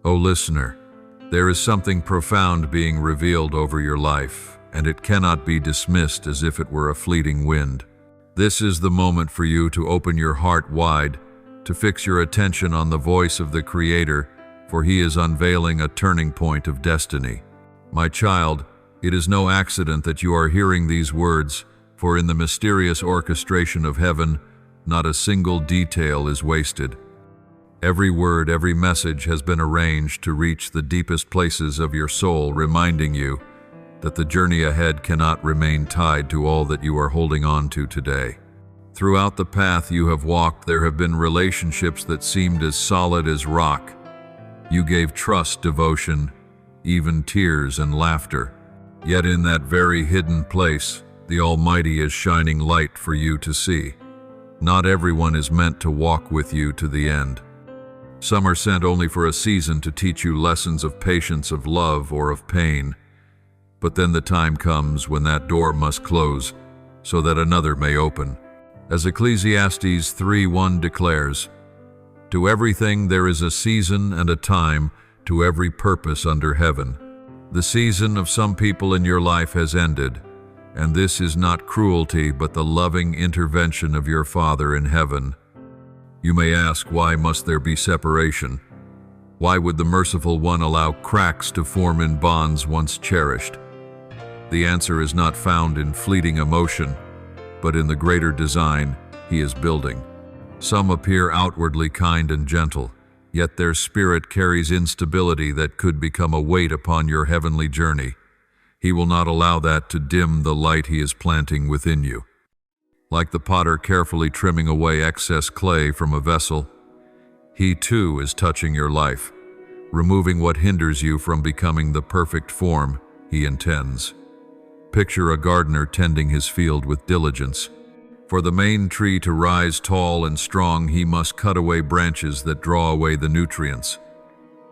O listener, there is something profound being revealed over your life, and it cannot be dismissed as if it were a fleeting wind. This is the moment for you to open your heart wide, to fix your attention on the voice of the Creator, for He is unveiling a turning point of destiny. My child, it is no accident that you are hearing these words, for in the mysterious orchestration of heaven, not a single detail is wasted. Every word, every message has been arranged to reach the deepest places of your soul, reminding you that the journey ahead cannot remain tied to all that you are holding on to today. Throughout the path you have walked, there have been relationships that seemed as solid as rock. You gave trust, devotion, even tears and laughter. Yet in that very hidden place, the Almighty is shining light for you to see. Not everyone is meant to walk with you to the end. Some are sent only for a season to teach you lessons of patience, of love, or of pain. But then the time comes when that door must close, so that another may open. As Ecclesiastes 3:1 declares, "To everything there is a season and a time, to every purpose under heaven." The season of some people in your life has ended, and this is not cruelty, but the loving intervention of your Father in heaven. You may ask, why must there be separation? Why would the Merciful One allow cracks to form in bonds once cherished? The answer is not found in fleeting emotion, but in the greater design He is building. Some appear outwardly kind and gentle, yet their spirit carries instability that could become a weight upon your heavenly journey. He will not allow that to dim the light He is planting within you. Like the potter carefully trimming away excess clay from a vessel, He too is touching your life, removing what hinders you from becoming the perfect form He intends. Picture a gardener tending his field with diligence. For the main tree to rise tall and strong, he must cut away branches that draw away the nutrients.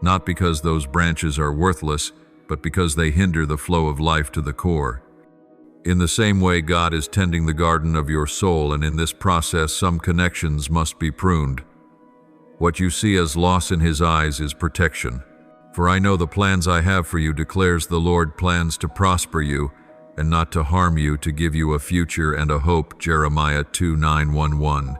Not because those branches are worthless, but because they hinder the flow of life to the core. In the same way, God is tending the garden of your soul, and in this process some connections must be pruned. What you see as loss in His eyes is protection. For I know the plans I have for you, declares the Lord, plans to prosper you and not to harm you, to give you a future and a hope. Jeremiah 2:9-11.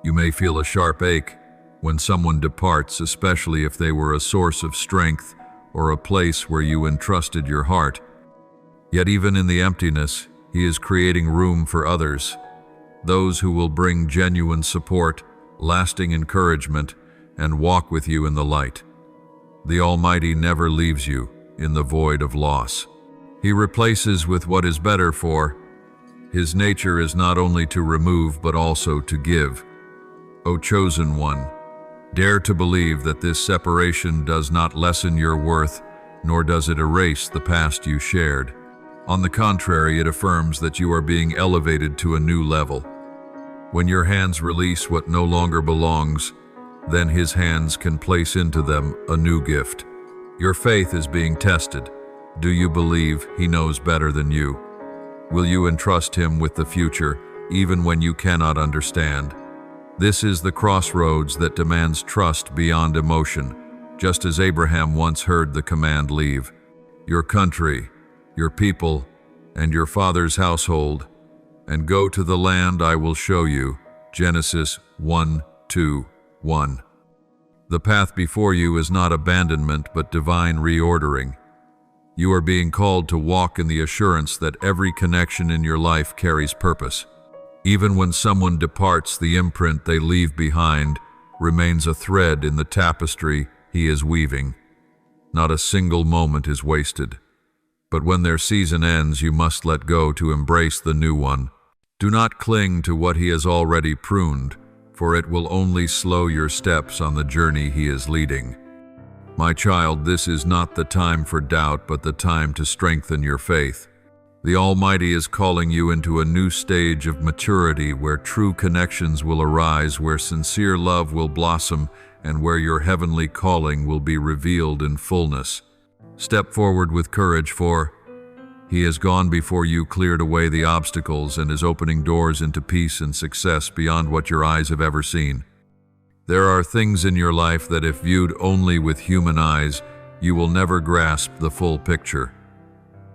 You may feel a sharp ache when someone departs, especially if they were a source of strength or a place where you entrusted your heart. Yet even in the emptiness, He is creating room for others, those who will bring genuine support, lasting encouragement, and walk with you in the light. The Almighty never leaves you in the void of loss. He replaces with what is better, for His nature is not only to remove but also to give. O chosen one, dare to believe that this separation does not lessen your worth, nor does it erase the past you shared. On the contrary, it affirms that you are being elevated to a new level. When your hands release what no longer belongs, then His hands can place into them a new gift. Your faith is being tested. Do you believe He knows better than you? Will you entrust Him with the future, even when you cannot understand? This is the crossroads that demands trust beyond emotion, just as Abraham once heard the command, "Leave your country, your people, and your father's household, and go to the land I will show you." Genesis 1:2-1. The path before you is not abandonment, but divine reordering. You are being called to walk in the assurance that every connection in your life carries purpose. Even when someone departs, the imprint they leave behind remains a thread in the tapestry He is weaving. Not a single moment is wasted. But when their season ends, you must let go to embrace the new one. Do not cling to what He has already pruned, for it will only slow your steps on the journey He is leading. My child, this is not the time for doubt, but the time to strengthen your faith. The Almighty is calling you into a new stage of maturity, where true connections will arise, where sincere love will blossom, and where your heavenly calling will be revealed in fullness. Step forward with courage, for He has gone before you, cleared away the obstacles, and is opening doors into peace and success beyond what your eyes have ever seen. There are things in your life that if viewed only with human eyes, you will never grasp the full picture.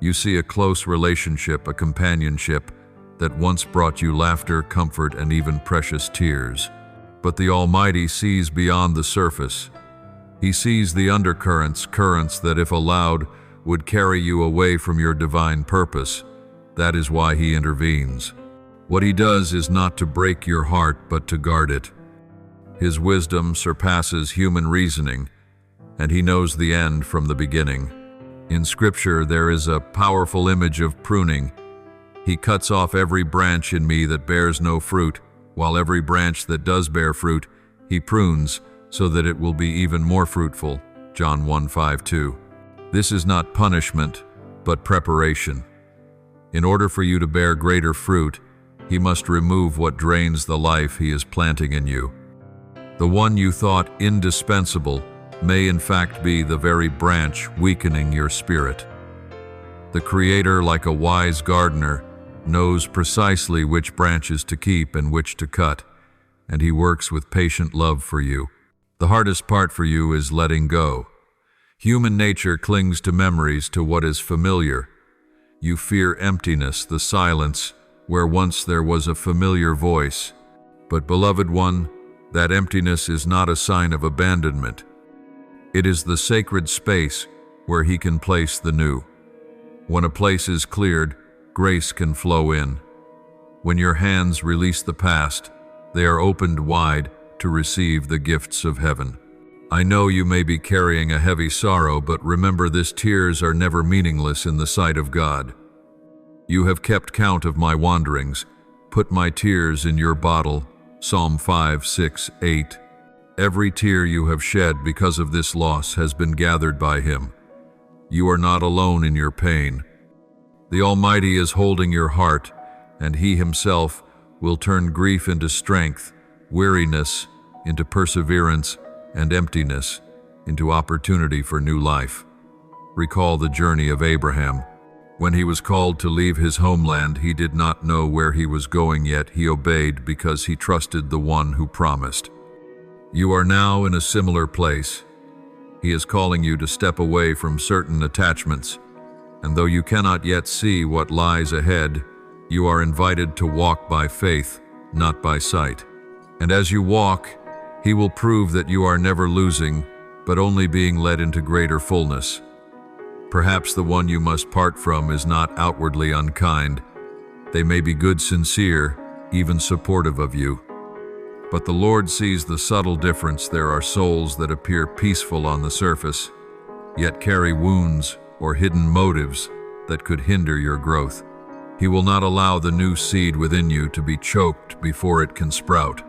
You see a close relationship, a companionship that once brought you laughter, comfort, and even precious tears. But the Almighty sees beyond the surface. He sees the undercurrents, currents that, if allowed, would carry you away from your divine purpose. That is why He intervenes. What He does is not to break your heart, but to guard it. His wisdom surpasses human reasoning, and He knows the end from the beginning. In Scripture, there is a powerful image of pruning. He cuts off every branch in me that bears no fruit, while every branch that does bear fruit, He prunes, so that it will be even more fruitful. John 1:5-2. This is not punishment, but preparation. In order for you to bear greater fruit, He must remove what drains the life He is planting in you. The one you thought indispensable may in fact be the very branch weakening your spirit. The Creator, like a wise gardener, knows precisely which branches to keep and which to cut, and He works with patient love for you. The hardest part for you is letting go. Human nature clings to memories, to what is familiar. You fear emptiness, the silence, where once there was a familiar voice. But, beloved one, that emptiness is not a sign of abandonment. It is the sacred space where He can place the new. When a place is cleared, grace can flow in. When your hands release the past, they are opened wide to receive the gifts of heaven. I know you may be carrying a heavy sorrow, but remember, these tears are never meaningless in the sight of God. You have kept count of my wanderings. Put my tears in your bottle. Psalm 5:6-8. Every tear you have shed because of this loss has been gathered by Him. You are not alone in your pain. The Almighty is holding your heart, and He Himself will turn grief into strength, weariness into perseverance, and emptiness into opportunity for new life. Recall the journey of Abraham. When he was called to leave his homeland, he did not know where he was going, yet he obeyed because he trusted the one who promised. You are now in a similar place. He is calling you to step away from certain attachments, and though you cannot yet see what lies ahead, you are invited to walk by faith, not by sight. And as you walk, He will prove that you are never losing, but only being led into greater fullness. Perhaps the one you must part from is not outwardly unkind. They may be good, sincere, even supportive of you. But the Lord sees the subtle difference. There are souls that appear peaceful on the surface, yet carry wounds or hidden motives that could hinder your growth. He will not allow the new seed within you to be choked before it can sprout.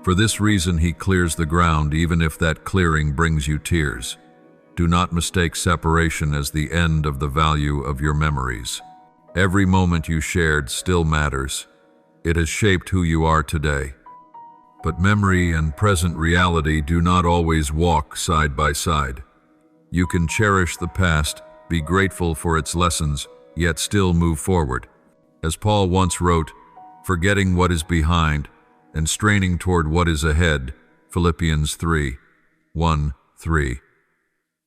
For this reason, He clears the ground, even if that clearing brings you tears. Do not mistake separation as the end of the value of your memories. Every moment you shared still matters. It has shaped who you are today. But memory and present reality do not always walk side by side. You can cherish the past, be grateful for its lessons, yet still move forward. As Paul once wrote, forgetting what is behind and straining toward what is ahead, Philippians 3:1-3.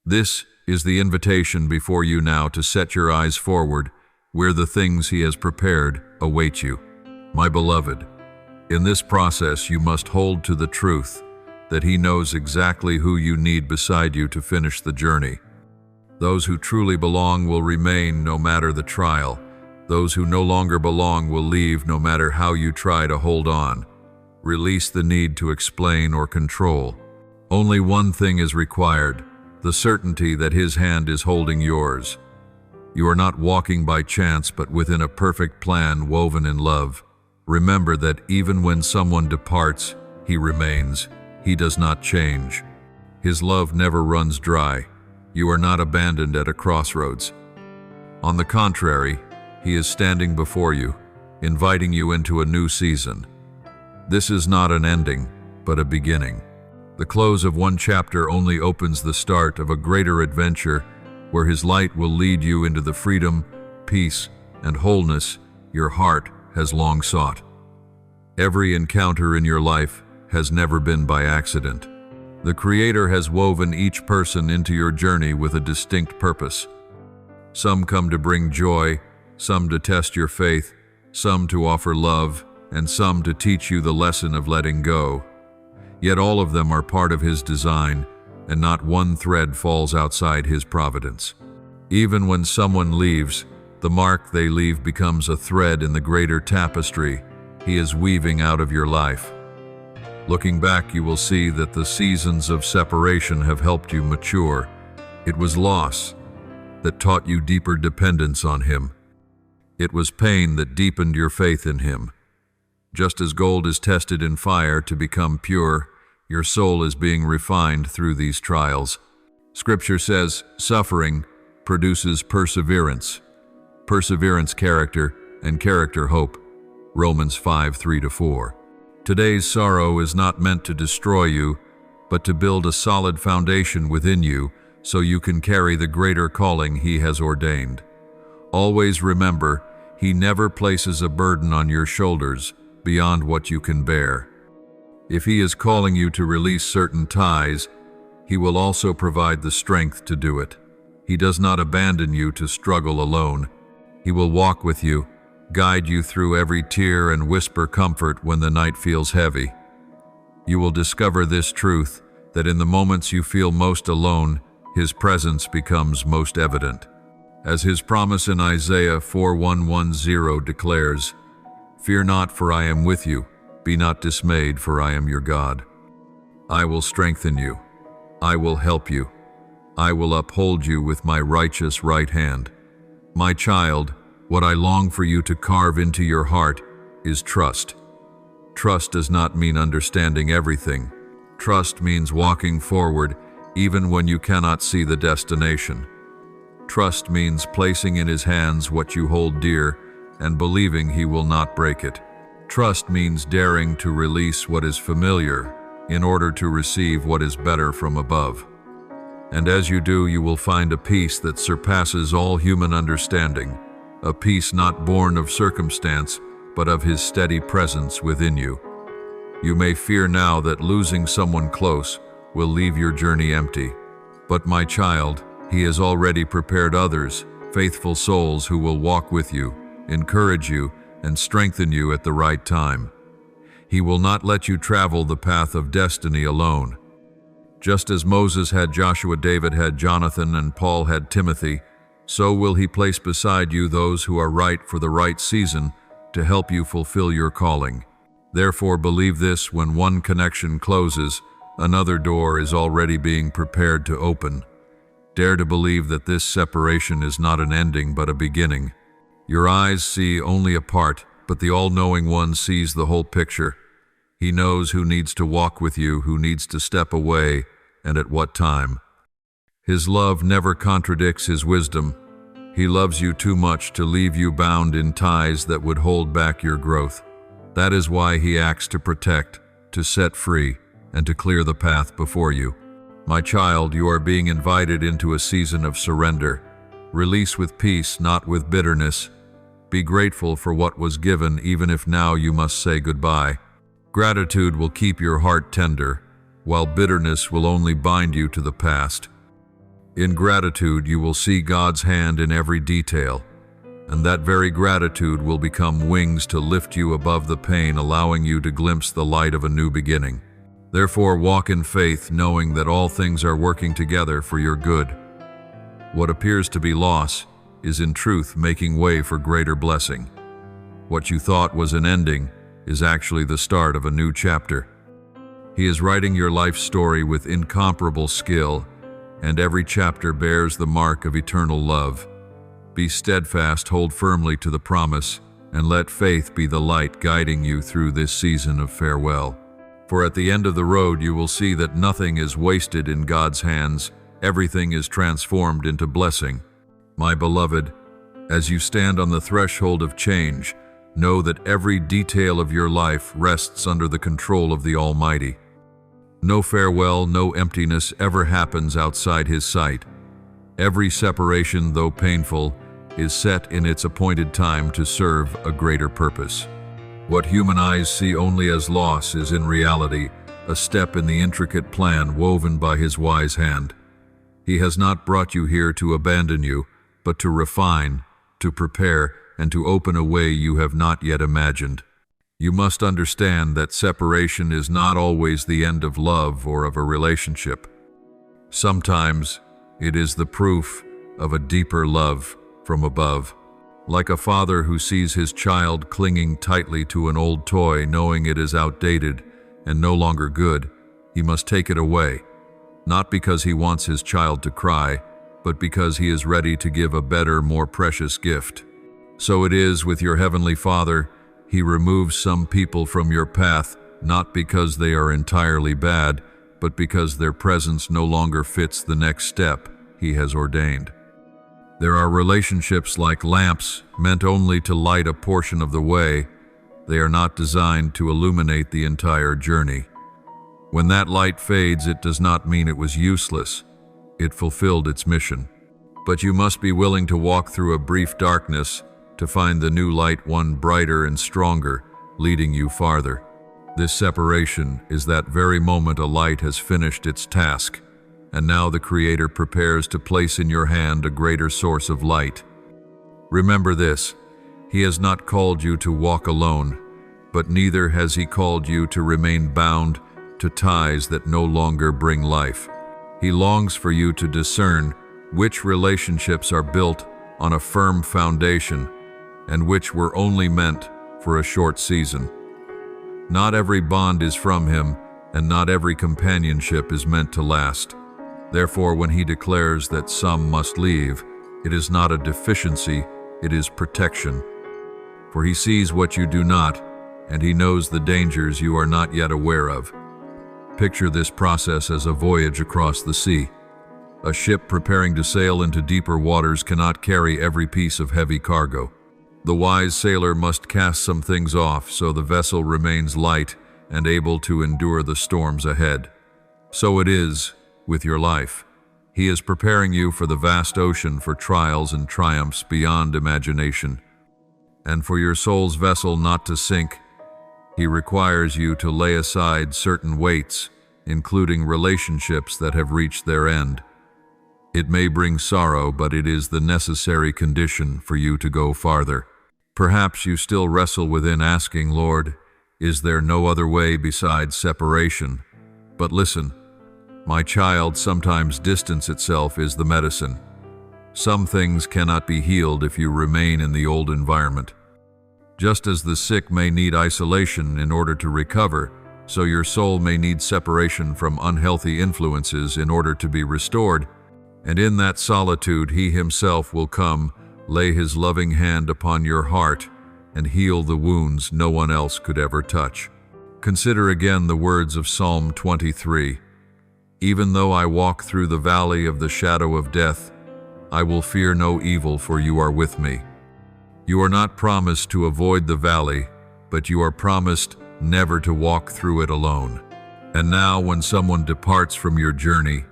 This is the invitation before you now to set your eyes forward, where the things He has prepared await you. My beloved, in this process you must hold to the truth that He knows exactly who you need beside you to finish the journey. Those who truly belong will remain no matter the trial. Those who no longer belong will leave no matter how you try to hold on. Release the need to explain or control. Only one thing is required: the certainty that His hand is holding yours. You are not walking by chance, but within a perfect plan woven in love. Remember that even when someone departs, He remains. He does not change. His love never runs dry. You are not abandoned at a crossroads. On the contrary, He is standing before you, inviting you into a new season. This is not an ending, but a beginning. The close of one chapter only opens the start of a greater adventure where His light will lead you into the freedom, peace, and wholeness your heart has long sought. Every encounter in your life has never been by accident. The Creator has woven each person into your journey with a distinct purpose. Some come to bring joy, some to test your faith, some to offer love, and some to teach you the lesson of letting go. Yet all of them are part of His design, and not one thread falls outside His providence. Even when someone leaves, the mark they leave becomes a thread in the greater tapestry He is weaving out of your life. Looking back, you will see that the seasons of separation have helped you mature. It was loss that taught you deeper dependence on Him. It was pain that deepened your faith in Him. Just as gold is tested in fire to become pure, your soul is being refined through these trials. Scripture says, suffering produces perseverance. Perseverance, character, and character, hope. Romans 5:3-4. Today's sorrow is not meant to destroy you, but to build a solid foundation within you so you can carry the greater calling He has ordained. Always remember, He never places a burden on your shoulders beyond what you can bear. If He is calling you to release certain ties, He will also provide the strength to do it. He does not abandon you to struggle alone. He will walk with you, guide you through every tear, and whisper comfort when the night feels heavy. You will discover this truth, that in the moments you feel most alone, His presence becomes most evident. As His promise in Isaiah 4:1-10 declares, "Fear not, for I am with you. Be not dismayed, for I am your God. I will strengthen you. I will help you. I will uphold you with my righteous right hand." My child, what I long for you to carve into your heart is trust. Trust does not mean understanding everything. Trust means walking forward even when you cannot see the destination. Trust means placing in His hands what you hold dear and believing He will not break it. Trust means daring to release what is familiar in order to receive what is better from above. And as you do, you will find a peace that surpasses all human understanding, a peace not born of circumstance, but of His steady presence within you. You may fear now that losing someone close will leave your journey empty. But my child, He has already prepared others, faithful souls who will walk with you, encourage you, and strengthen you at the right time. He will not let you travel the path of destiny alone. Just as Moses had Joshua, David had Jonathan, and Paul had Timothy, so will He place beside you those who are right for the right season to help you fulfill your calling. Therefore, believe this: when one connection closes, another door is already being prepared to open. Dare to believe that this separation is not an ending but a beginning. Your eyes see only a part, but the all-knowing One sees the whole picture. He knows who needs to walk with you, who needs to step away, and at what time. His love never contradicts His wisdom. He loves you too much to leave you bound in ties that would hold back your growth. That is why He acts to protect, to set free, and to clear the path before you. My child, you are being invited into a season of surrender. Release with peace, not with bitterness. Be grateful for what was given, even if now you must say goodbye. Gratitude will keep your heart tender, while bitterness will only bind you to the past. In gratitude, you will see God's hand in every detail, and that very gratitude will become wings to lift you above the pain, allowing you to glimpse the light of a new beginning. Therefore, walk in faith, knowing that all things are working together for your good. What appears to be loss is in truth making way for greater blessing. What you thought was an ending is actually the start of a new chapter. He is writing your life story with incomparable skill, and every chapter bears the mark of eternal love. Be steadfast, hold firmly to the promise, and let faith be the light guiding you through this season of farewell. For at the end of the road you will see that nothing is wasted in God's hands. Everything is transformed into blessing. My beloved, as you stand on the threshold of change, know that every detail of your life rests under the control of the Almighty. No farewell, no emptiness ever happens outside His sight. Every separation, though painful, is set in its appointed time to serve a greater purpose. What human eyes see only as loss is in reality a step in the intricate plan woven by his wise hand. He has not brought you here to abandon you, but to refine, to prepare, and to open a way you have not yet imagined. You must understand that separation is not always the end of love or of a relationship. Sometimes it is the proof of a deeper love from above. Like a father who sees his child clinging tightly to an old toy, knowing it is outdated and no longer good, he must take it away, not because he wants his child to cry, but because he is ready to give a better, more precious gift. So it is with your Heavenly Father. He removes some people from your path, not because they are entirely bad, but because their presence no longer fits the next step He has ordained. There are relationships like lamps meant only to light a portion of the way. They are not designed to illuminate the entire journey. When that light fades, it does not mean it was useless. It fulfilled its mission. But you must be willing to walk through a brief darkness to find the new light, one brighter and stronger, leading you farther. This separation is that very moment a light has finished its task, and now the Creator prepares to place in your hand a greater source of light. Remember this: He has not called you to walk alone, but neither has He called you to remain bound to ties that no longer bring life. He longs for you to discern which relationships are built on a firm foundation and which were only meant for a short season. Not every bond is from Him, and not every companionship is meant to last. Therefore, when He declares that some must leave, it is not a deficiency, it is protection. For He sees what you do not, and He knows the dangers you are not yet aware of. Picture this process as a voyage across the sea. A ship preparing to sail into deeper waters cannot carry every piece of heavy cargo. The wise sailor must cast some things off so the vessel remains light and able to endure the storms ahead. So it is with your life. He is preparing you for the vast ocean, for trials and triumphs beyond imagination. And for your soul's vessel not to sink, He requires you to lay aside certain weights, including relationships that have reached their end. It may bring sorrow, but it is the necessary condition for you to go farther. Perhaps you still wrestle within, asking, Lord, is there no other way besides separation? But listen, my child, sometimes distance itself is the medicine. Some things cannot be healed if you remain in the old environment. Just as the sick may need isolation in order to recover, so your soul may need separation from unhealthy influences in order to be restored. And in that solitude, He Himself will come, lay His loving hand upon your heart, and heal the wounds no one else could ever touch. Consider again the words of Psalm 23. Even though I walk through the valley of the shadow of death, I will fear no evil, for you are with me. You are not promised to avoid the valley, but you are promised never to walk through it alone. And now, when someone departs from your journey,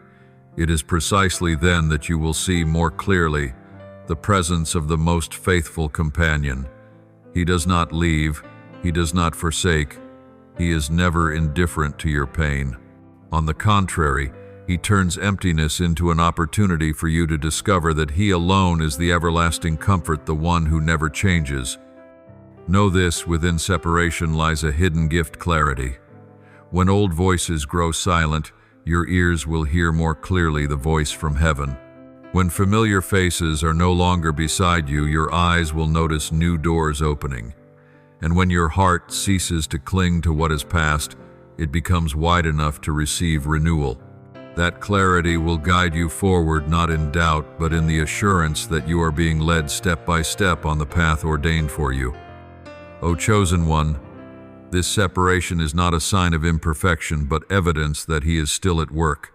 it is precisely then that you will see more clearly the presence of the most faithful companion. He does not leave, He does not forsake, He is never indifferent to your pain. On the contrary, He turns emptiness into an opportunity for you to discover that He alone is the everlasting comfort, the one who never changes. Know this: within separation lies a hidden gift, clarity. When old voices grow silent, your ears will hear more clearly the voice from heaven. When familiar faces are no longer beside you, your eyes will notice new doors opening. And when your heart ceases to cling to what is past, it becomes wide enough to receive renewal. That clarity will guide you forward, not in doubt, but in the assurance that you are being led step by step on the path ordained for you. O chosen one, this separation is not a sign of imperfection, but evidence that He is still at work.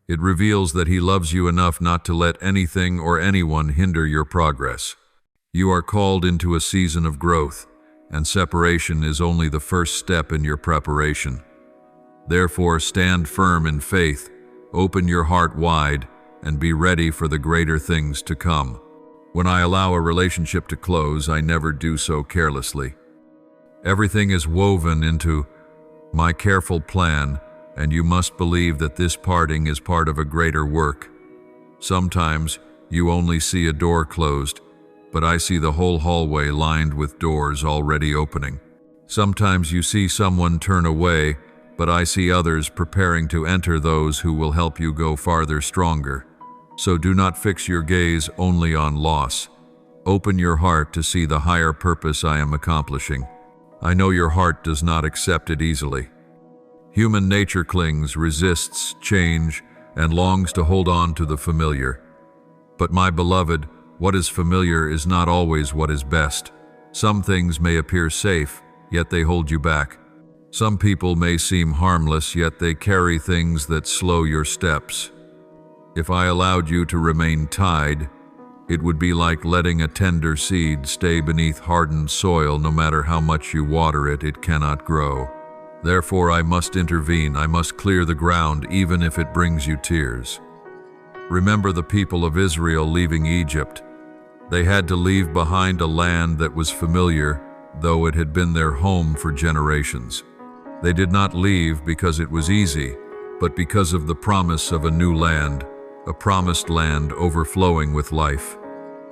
It reveals that He loves you enough not to let anything or anyone hinder your progress. You are called into a season of growth, and separation is only the first step in your preparation. Therefore, stand firm in faith, open your heart wide, and be ready for the greater things to come. When I allow a relationship to close, I never do so carelessly. Everything is woven into my careful plan and you must believe that this parting is part of a greater work. Sometimes you only see a door closed, but I see the whole hallway lined with doors already opening. Sometimes you see someone turn away, but I see others preparing to enter, those who will help you go farther stronger. So do not fix your gaze only on loss. Open your heart to see the higher purpose I am accomplishing. I know your heart does not accept it easily. Human nature clings, resists change, and longs to hold on to the familiar. But my beloved, what is familiar is not always what is best. Some things may appear safe, yet they hold you back. Some people may seem harmless, yet they carry things that slow your steps. If I allowed you to remain tied, it would be like letting a tender seed stay beneath hardened soil. No matter how much you water it, it cannot grow. Therefore, I must intervene. I must clear the ground, even if it brings you tears. Remember the people of Israel leaving Egypt. They had to leave behind a land that was familiar, though it had been their home for generations. They did not leave because it was easy, but because of the promise of a new land, a promised land overflowing with life.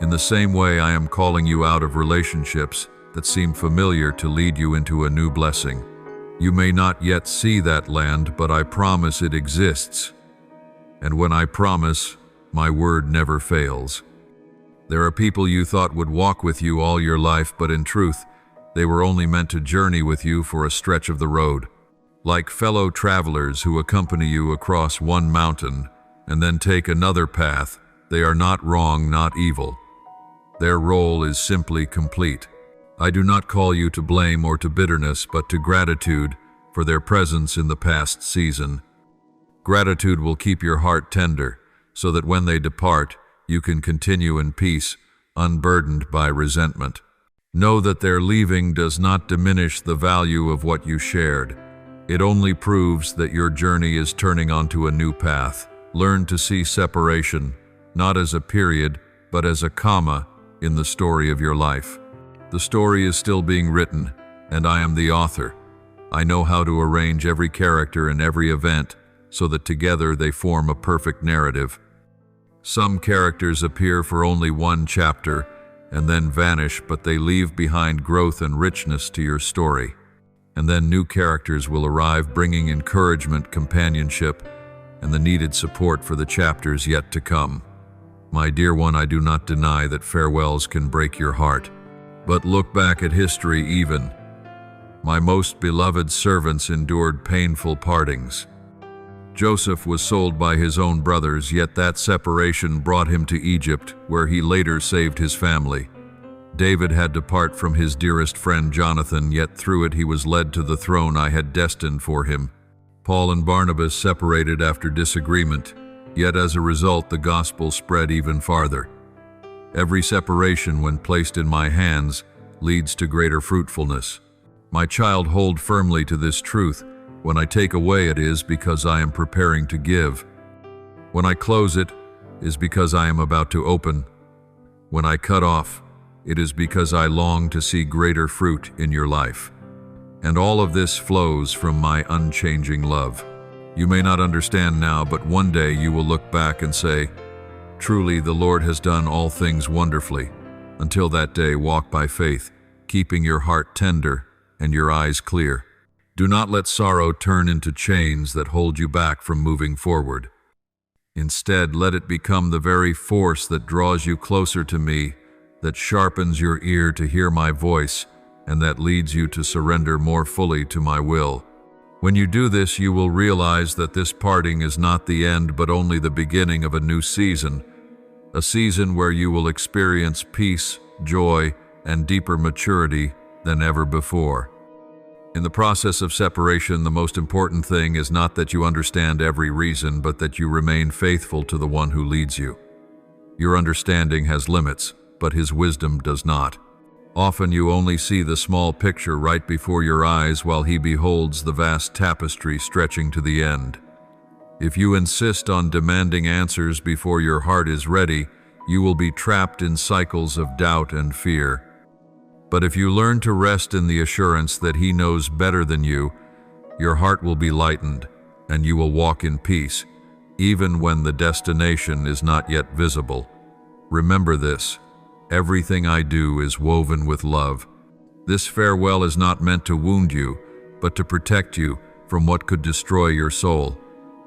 In the same way, I am calling you out of relationships that seem familiar to lead you into a new blessing. You may not yet see that land, but I promise it exists. And when I promise, my word never fails. There are people you thought would walk with you all your life, but in truth, they were only meant to journey with you for a stretch of the road. Like fellow travelers who accompany you across one mountain and then take another path, they are not wrong, not evil. Their role is simply complete. I do not call you to blame or to bitterness, but to gratitude for their presence in the past season. Gratitude will keep your heart tender, so that when they depart, you can continue in peace, unburdened by resentment. Know that their leaving does not diminish the value of what you shared. It only proves that your journey is turning onto a new path. Learn to see separation, not as a period, but as a comma in the story of your life. The story is still being written, and I am the author. I know how to arrange every character and every event so that together they form a perfect narrative. Some characters appear for only one chapter and then vanish, but they leave behind growth and richness to your story. And then new characters will arrive, bringing encouragement, companionship, and the needed support for the chapters yet to come. My dear one, I do not deny that farewells can break your heart, but look back at history. Even my most beloved servants endured painful partings. Joseph was sold by his own brothers, yet that separation brought him to Egypt, where he later saved his family. David had to part from his dearest friend Jonathan, yet through it he was led to the throne I had destined for him. Paul and Barnabas separated after disagreement, yet as a result the gospel spread even farther. Every separation, when placed in my hands, leads to greater fruitfulness. My child, hold firmly to this truth. When I take away, it is because I am preparing to give. When I close, it is because I am about to open. When I cut off, it is because I long to see greater fruit in your life. And all of this flows from my unchanging love. You may not understand now, but one day you will look back and say, "Truly, the Lord has done all things wonderfully." Until that day, walk by faith, keeping your heart tender and your eyes clear. Do not let sorrow turn into chains that hold you back from moving forward. Instead, let it become the very force that draws you closer to me, that sharpens your ear to hear my voice, and that leads you to surrender more fully to my will. When you do this, you will realize that this parting is not the end, but only the beginning of a new season, a season where you will experience peace, joy, and deeper maturity than ever before. In the process of separation, the most important thing is not that you understand every reason, but that you remain faithful to the one who leads you. Your understanding has limits, but his wisdom does not. Often you only see the small picture right before your eyes, while he beholds the vast tapestry stretching to the end. If you insist on demanding answers before your heart is ready, you will be trapped in cycles of doubt and fear. But if you learn to rest in the assurance that he knows better than you, your heart will be lightened, and you will walk in peace, even when the destination is not yet visible. Remember this: everything I do is woven with love. This farewell is not meant to wound you, but to protect you from what could destroy your soul.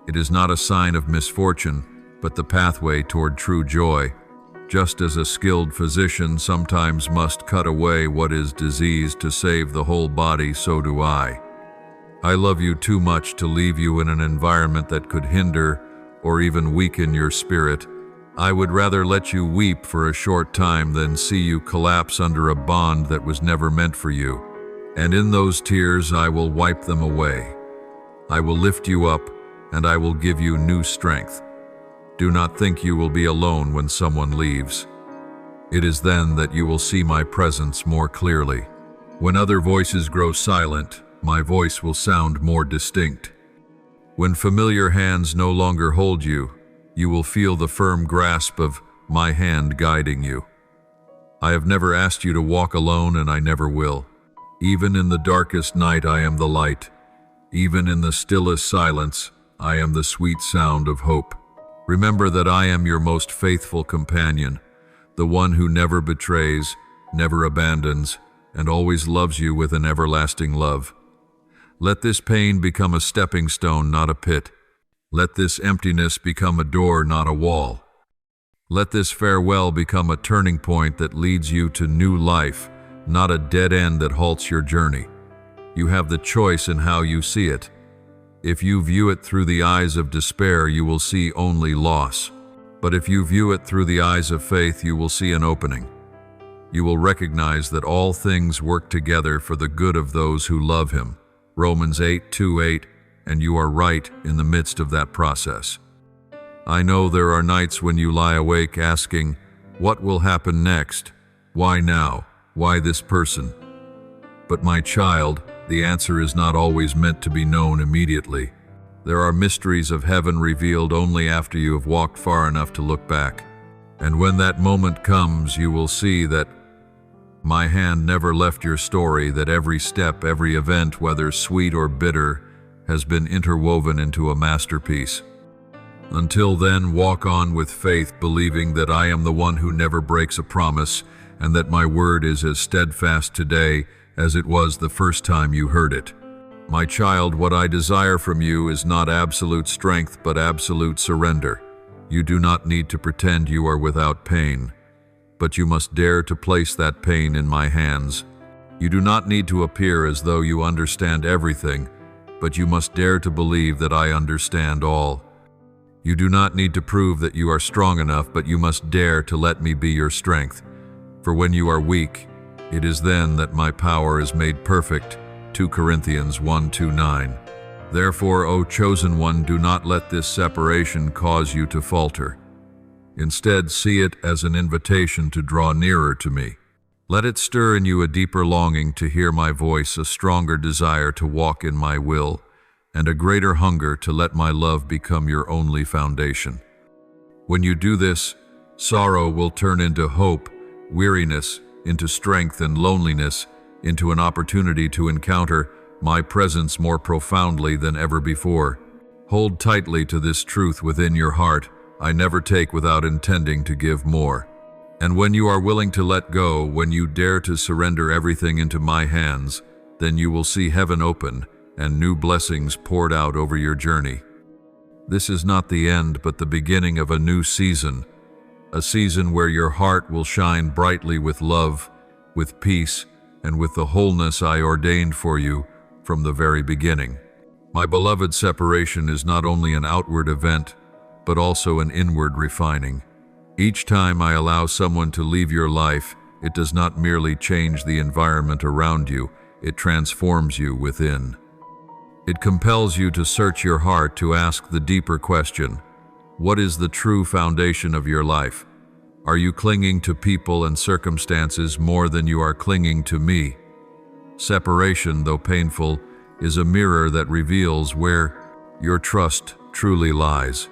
It is not a sign of misfortune, but the pathway toward true joy. Just as a skilled physician sometimes must cut away what is diseased to save the whole body, so do I. I love you too much to leave you in an environment that could hinder or even weaken your spirit. I would rather let you weep for a short time than see you collapse under a bond that was never meant for you. And in those tears I will wipe them away. I will lift you up, and I will give you new strength. Do not think you will be alone when someone leaves. It is then that you will see my presence more clearly. When other voices grow silent, my voice will sound more distinct. When familiar hands no longer hold you, you will feel the firm grasp of my hand guiding you. I have never asked you to walk alone, and I never will. Even in the darkest night, I am the light. Even in the stillest silence, I am the sweet sound of hope. Remember that I am your most faithful companion, the one who never betrays, never abandons, and always loves you with an everlasting love. Let this pain become a stepping stone, not a pit. Let this emptiness become a door, not a wall. Let this farewell become a turning point that leads you to new life, not a dead end that halts your journey. You have the choice in how you see it. If you view it through the eyes of despair, you will see only loss. But if you view it through the eyes of faith, you will see an opening. You will recognize that all things work together for the good of those who love Him. Romans 8:2-8, and you are right in the midst of that process. I know there are nights when you lie awake asking, what will happen next? Why now? Why this person? But my child, the answer is not always meant to be known immediately. There are mysteries of heaven revealed only after you have walked far enough to look back. And when that moment comes, you will see that my hand never left your story, that every step, every event, whether sweet or bitter, has been interwoven into a masterpiece. Until then, walk on with faith, believing that I am the one who never breaks a promise, and that my word is as steadfast today as it was the first time you heard it. My child, what I desire from you is not absolute strength, but absolute surrender. You do not need to pretend you are without pain, but you must dare to place that pain in my hands. You do not need to appear as though you understand everything, but you must dare to believe that I understand all. You do not need to prove that you are strong enough, but you must dare to let me be your strength. For when you are weak, it is then that my power is made perfect. 2 Corinthians 1:2-9. Therefore, O chosen one, do not let this separation cause you to falter. Instead, see it as an invitation to draw nearer to me. Let it stir in you a deeper longing to hear my voice, a stronger desire to walk in my will, and a greater hunger to let my love become your only foundation. When you do this, sorrow will turn into hope, weariness into strength, and loneliness into an opportunity to encounter my presence more profoundly than ever before. Hold tightly to this truth within your heart: I never take without intending to give more. And when you are willing to let go, when you dare to surrender everything into my hands, then you will see heaven open and new blessings poured out over your journey. This is not the end, but the beginning of a new season, a season where your heart will shine brightly with love, with peace, and with the wholeness I ordained for you from the very beginning. My beloved, separation is not only an outward event, but also an inward refining. Each time I allow someone to leave your life, it does not merely change the environment around you, it transforms you within. It compels you to search your heart, to ask the deeper question: what is the true foundation of your life? Are you clinging to people and circumstances more than you are clinging to me? Separation, though painful, is a mirror that reveals where your trust truly lies.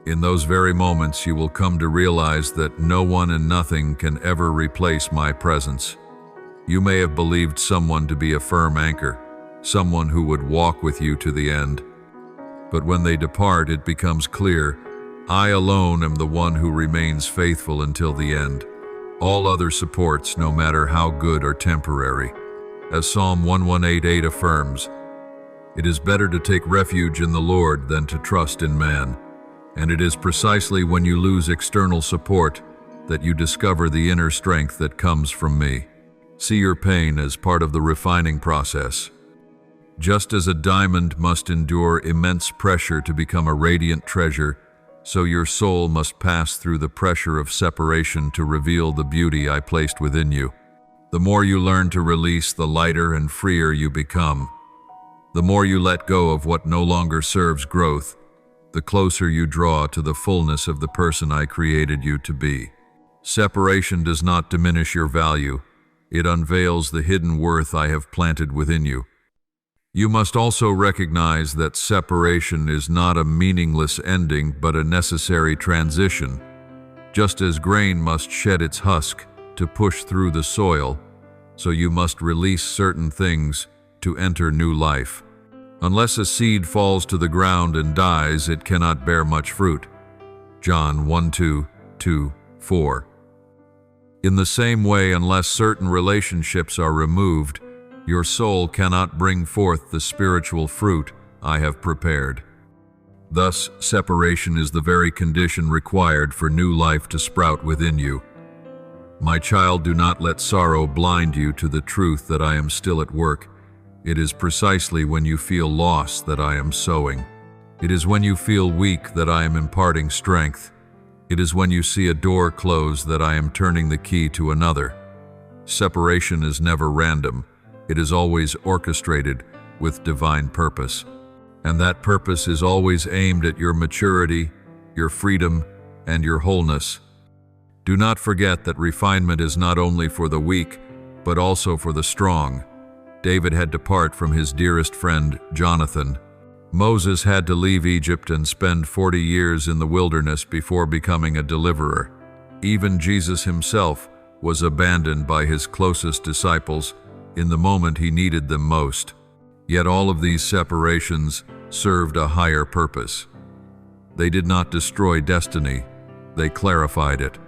In those very moments, you will come to realize that no one and nothing can ever replace my presence. You may have believed someone to be a firm anchor, someone who would walk with you to the end. But when they depart, it becomes clear, I alone am the one who remains faithful until the end. All other supports, no matter how good, are temporary. As Psalm 1188 affirms, it is better to take refuge in the Lord than to trust in man. And it is precisely when you lose external support that you discover the inner strength that comes from me. See your pain as part of the refining process. Just as a diamond must endure immense pressure to become a radiant treasure, so your soul must pass through the pressure of separation to reveal the beauty I placed within you. The more you learn to release, the lighter and freer you become. The more you let go of what no longer serves growth, the closer you draw to the fullness of the person I created you to be. Separation does not diminish your value. It unveils the hidden worth I have planted within you. You must also recognize that separation is not a meaningless ending, but a necessary transition. Just as grain must shed its husk to push through the soil, so you must release certain things to enter new life. Unless a seed falls to the ground and dies, it cannot bear much fruit. John 1:2-4. In the same way, unless certain relationships are removed, your soul cannot bring forth the spiritual fruit I have prepared. Thus, separation is the very condition required for new life to sprout within you. My child, do not let sorrow blind you to the truth that I am still at work. It is precisely when you feel lost that I am sowing. It is when you feel weak that I am imparting strength. It is when you see a door close that I am turning the key to another. Separation is never random. It is always orchestrated with divine purpose. And that purpose is always aimed at your maturity, your freedom, and your wholeness. Do not forget that refinement is not only for the weak, but also for the strong. David had to part from his dearest friend, Jonathan. Moses had to leave Egypt and spend 40 years in the wilderness before becoming a deliverer. Even Jesus himself was abandoned by his closest disciples in the moment he needed them most. Yet all of these separations served a higher purpose. They did not destroy destiny, they clarified it.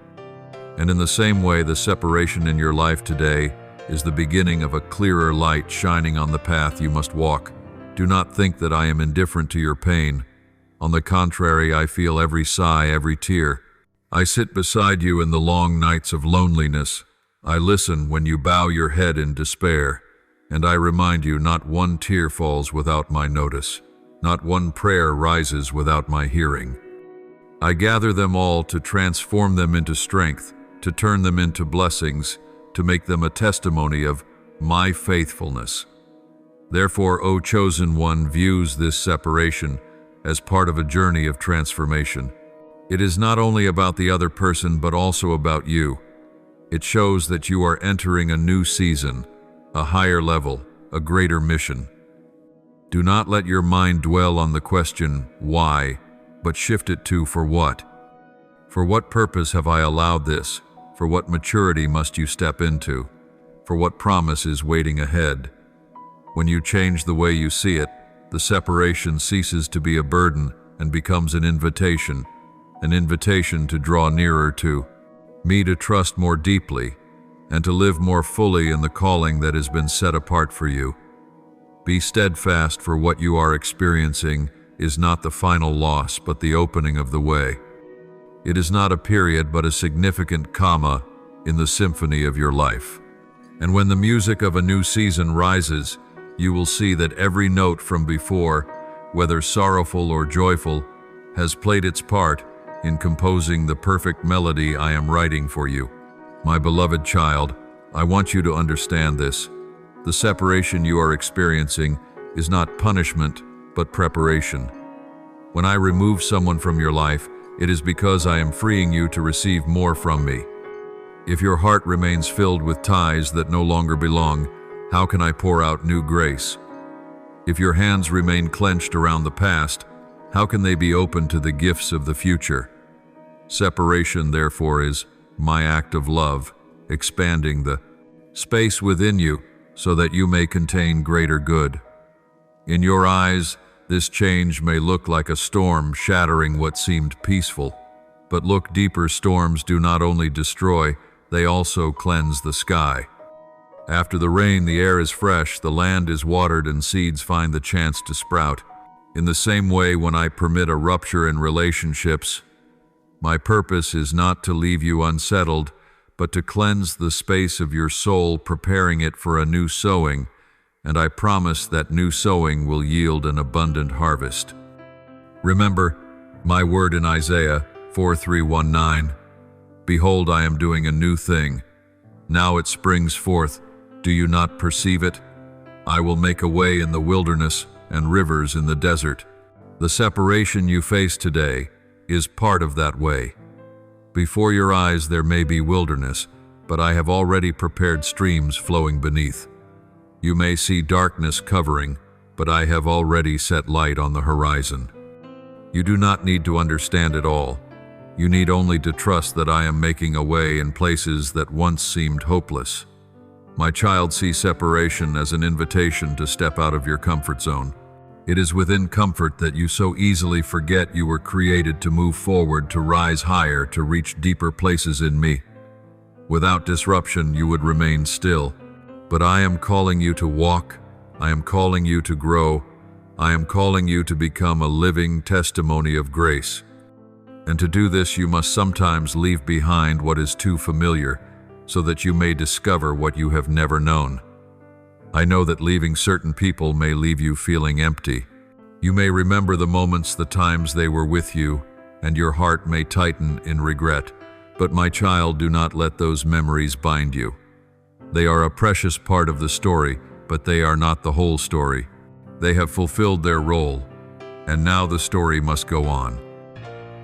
And in the same way, the separation in your life today is the beginning of a clearer light shining on the path you must walk. Do not think that I am indifferent to your pain. On the contrary, I feel every sigh, every tear. I sit beside you in the long nights of loneliness. I listen when you bow your head in despair. And I remind you, not one tear falls without my notice. Not one prayer rises without my hearing. I gather them all to transform them into strength, to turn them into blessings, to make them a testimony of my faithfulness. Therefore, O chosen one views this separation as part of a journey of transformation. It is not only about the other person, but also about you. It shows that you are entering a new season, a higher level, a greater mission. Do not let your mind dwell on the question, why, but shift it to, for what? For what purpose have I allowed this? For what maturity must you step into? For what promise is waiting ahead? When you change the way you see it, the separation ceases to be a burden and becomes an invitation to draw nearer to me, to trust more deeply, and to live more fully in the calling that has been set apart for you. Be steadfast, for what you are experiencing is not the final loss, but the opening of the way. It is not a period, but a significant comma in the symphony of your life. And when the music of a new season rises, you will see that every note from before, whether sorrowful or joyful, has played its part in composing the perfect melody I am writing for you. My beloved child, I want you to understand this. The separation you are experiencing is not punishment, but preparation. When I remove someone from your life, it is because I am freeing you to receive more from me. If your heart remains filled with ties that no longer belong, how can I pour out new grace? If your hands remain clenched around the past, how can they be open to the gifts of the future? Separation, therefore, is my act of love, expanding the space within you so that you may contain greater good. In your eyes, This change may look like a storm shattering what seemed peaceful, but look deeper, storms do not only destroy, they also cleanse the sky. After the rain, the air is fresh, the land is watered, and seeds find the chance to sprout. In the same way, when I permit a rupture in relationships, my purpose is not to leave you unsettled, but to cleanse the space of your soul, preparing it for a new sowing, and I promise that new sowing will yield an abundant harvest. Remember my word in Isaiah 4:3-19, "Behold, I am doing a new thing. Now it springs forth. Do you not perceive it? I will make a way in the wilderness and rivers in the desert." The separation you face today is part of that way. Before your eyes there may be wilderness, but I have already prepared streams flowing beneath. You may see darkness covering, but I have already set light on the horizon. You do not need to understand it all. You need only to trust that I am making a way in places that once seemed hopeless. My child, see separation as an invitation to step out of your comfort zone. It is within comfort that you so easily forget you were created to move forward, to rise higher, to reach deeper places in me. Without disruption, you would remain still. But I am calling you to walk. I am calling you to grow. I am calling you to become a living testimony of grace. And to do this, you must sometimes leave behind what is too familiar, so that you may discover what you have never known. I know that leaving certain people may leave you feeling empty. You may remember the moments, the times they were with you, and your heart may tighten in regret. But my child, do not let those memories bind you. They are a precious part of the story, but they are not the whole story. They have fulfilled their role, and now the story must go on.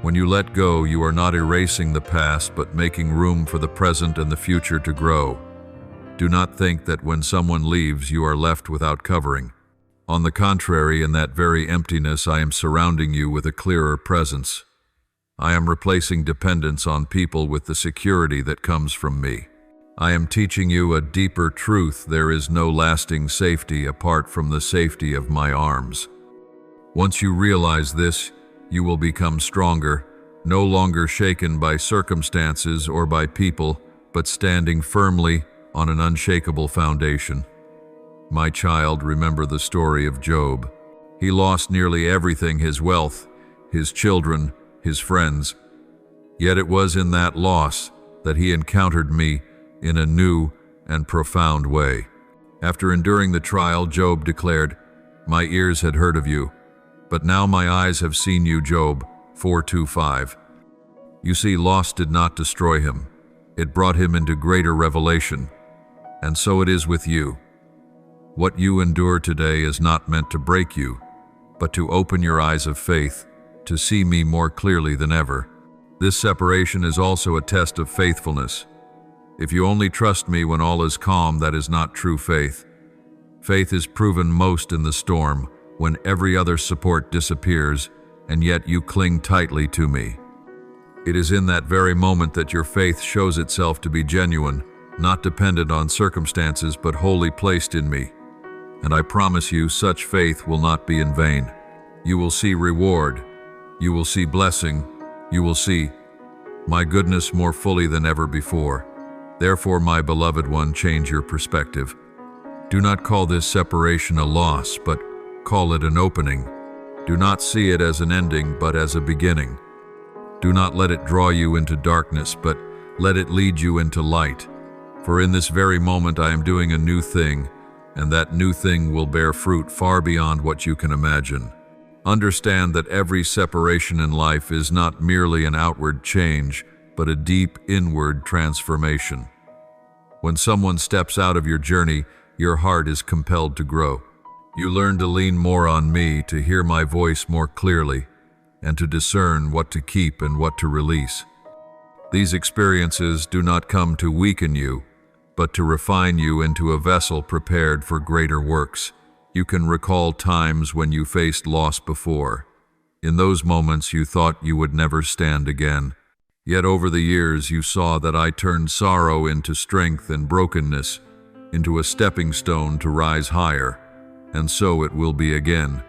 When you let go, you are not erasing the past, but making room for the present and the future to grow. Do not think that when someone leaves, you are left without covering. On the contrary, in that very emptiness, I am surrounding you with a clearer presence. I am replacing dependence on people with the security that comes from me. I am teaching you a deeper truth: there is no lasting safety apart from the safety of my arms. Once you realize this, you will become stronger, no longer shaken by circumstances or by people, but standing firmly on an unshakable foundation. My child, remember the story of Job. He lost nearly everything: his wealth, his children, his friends. Yet it was in that loss that he encountered me in a new and profound way. After enduring the trial, Job declared, "My ears had heard of you, but now my eyes have seen you." Job 4:2-5. You see, loss did not destroy him. It brought him into greater revelation. And so it is with you. What you endure today is not meant to break you, but to open your eyes of faith, to see me more clearly than ever. This separation is also a test of faithfulness. If you only trust me when all is calm, that is not true faith. Faith is proven most in the storm, when every other support disappears, and yet you cling tightly to me. It is in that very moment that your faith shows itself to be genuine, not dependent on circumstances, but wholly placed in me. And I promise you, such faith will not be in vain. You will see reward. You will see blessing. You will see my goodness more fully than ever before. Therefore, my beloved one, change your perspective. Do not call this separation a loss, but call it an opening. Do not see it as an ending, but as a beginning. Do not let it draw you into darkness, but let it lead you into light. For in this very moment I am doing a new thing, and that new thing will bear fruit far beyond what you can imagine. Understand that every separation in life is not merely an outward change, but a deep inward transformation. When someone steps out of your journey, your heart is compelled to grow. You learn to lean more on me, to hear my voice more clearly, and to discern what to keep and what to release. These experiences do not come to weaken you, but to refine you into a vessel prepared for greater works. You can recall times when you faced loss before. In those moments you thought you would never stand again. Yet over the years you saw that I turned sorrow into strength and brokenness into a stepping stone to rise higher. And so it will be again.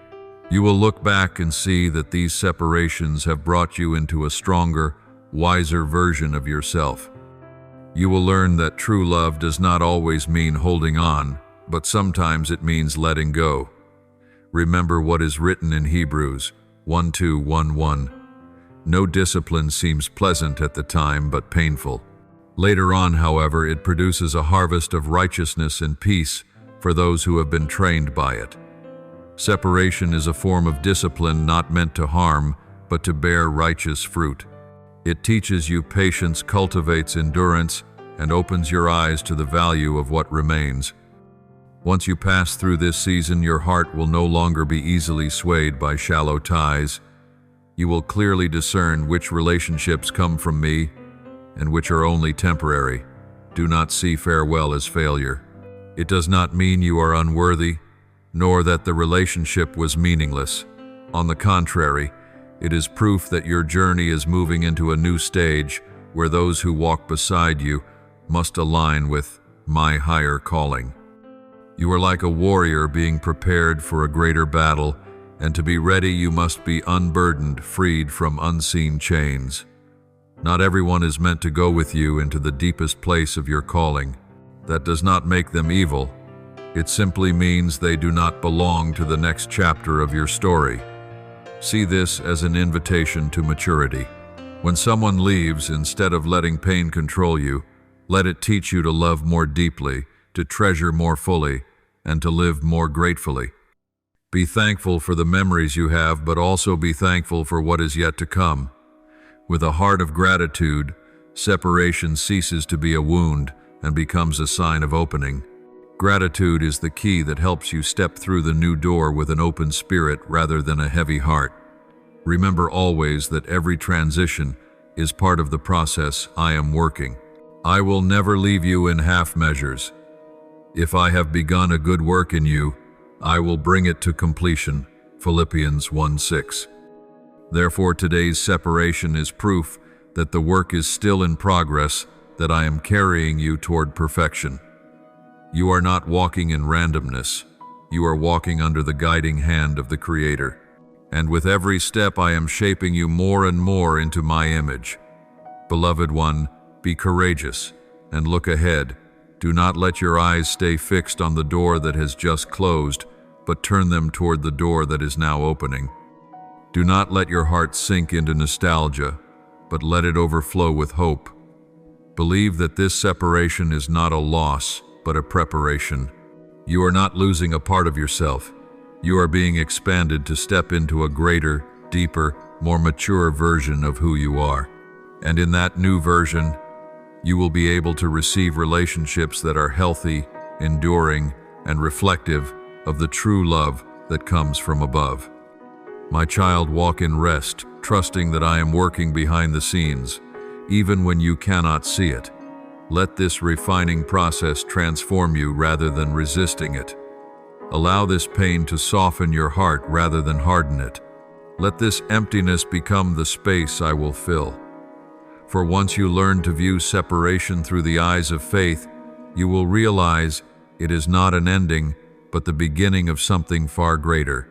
You will look back and see that these separations have brought you into a stronger, wiser version of yourself. You will learn that true love does not always mean holding on, but sometimes it means letting go. Remember what is written in Hebrews 1:2-1:1. No discipline seems pleasant at the time, but painful. Later on, however, it produces a harvest of righteousness and peace for those who have been trained by it. Separation is a form of discipline not meant to harm, but to bear righteous fruit. It teaches you patience, cultivates endurance, and opens your eyes to the value of what remains. Once you pass through this season, your heart will no longer be easily swayed by shallow ties. You will clearly discern which relationships come from me and which are only temporary. Do not see farewell as failure. It does not mean you are unworthy, nor that the relationship was meaningless. On the contrary, it is proof that your journey is moving into a new stage where those who walk beside you must align with my higher calling. You are like a warrior being prepared for a greater battle, and to be ready you must be unburdened, freed from unseen chains. Not everyone is meant to go with you into the deepest place of your calling. That does not make them evil. It simply means they do not belong to the next chapter of your story. See this as an invitation to maturity. When someone leaves, instead of letting pain control you, let it teach you to love more deeply, to treasure more fully, and to live more gratefully. Be thankful for the memories you have, but also be thankful for what is yet to come. With a heart of gratitude, separation ceases to be a wound and becomes a sign of opening. Gratitude is the key that helps you step through the new door with an open spirit rather than a heavy heart. Remember always that every transition is part of the process I am working. I will never leave you in half measures. If I have begun a good work in you, I will bring it to completion. Philippians 1:6. Therefore, today's separation is proof that the work is still in progress, that I am carrying you toward perfection. You are not walking in randomness. You are walking under the guiding hand of the Creator. And with every step I am shaping you more and more into my image. Beloved one, be courageous and look ahead. Do not let your eyes stay fixed on the door that has just closed, but turn them toward the door that is now opening. Do not let your heart sink into nostalgia, but let it overflow with hope. Believe that this separation is not a loss, but a preparation. You are not losing a part of yourself. You are being expanded to step into a greater, deeper, more mature version of who you are. And in that new version, you will be able to receive relationships that are healthy, enduring, and reflective of the true love that comes from above. My child, walk in rest, trusting that I am working behind the scenes, even when you cannot see it. Let this refining process transform you rather than resisting it. Allow this pain to soften your heart rather than harden it. Let this emptiness become the space I will fill. For once you learn to view separation through the eyes of faith, you will realize it is not an ending, but the beginning of something far greater.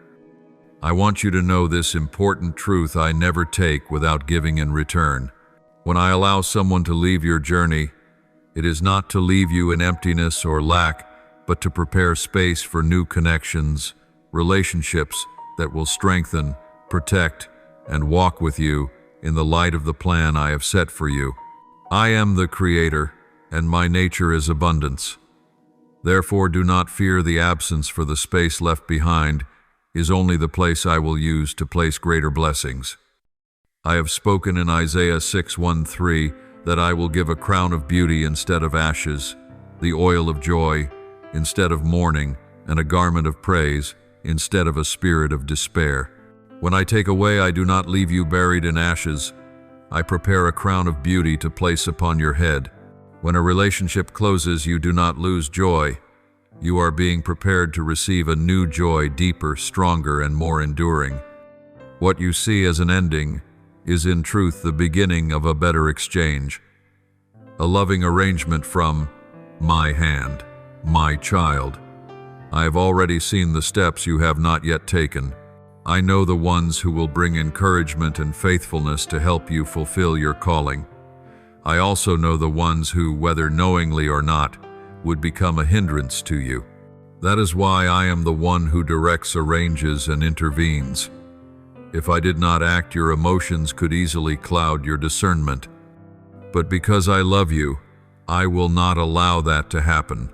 I want you to know this important truth: I never take without giving in return. When I allow someone to leave your journey, it is not to leave you in emptiness or lack, but to prepare space for new connections, relationships that will strengthen, protect, and walk with you in the light of the plan I have set for you. I am the Creator, and my nature is abundance. Therefore, do not fear the absence, for the space left behind is only the place I will use to place greater blessings. I have spoken in Isaiah 6:1-3 that I will give a crown of beauty instead of ashes, the oil of joy instead of mourning, and a garment of praise instead of a spirit of despair. When I take away, I do not leave you buried in ashes. I prepare a crown of beauty to place upon your head. When a relationship closes, you do not lose joy. You are being prepared to receive a new joy, deeper, stronger, and more enduring. What you see as an ending is in truth the beginning of a better exchange. A loving arrangement from my hand, my child. I have already seen the steps you have not yet taken. I know the ones who will bring encouragement and faithfulness to help you fulfill your calling. I also know the ones who, whether knowingly or not, would become a hindrance to you. That is why I am the one who directs, arranges, and intervenes. If I did not act, your emotions could easily cloud your discernment. But because I love you, I will not allow that to happen.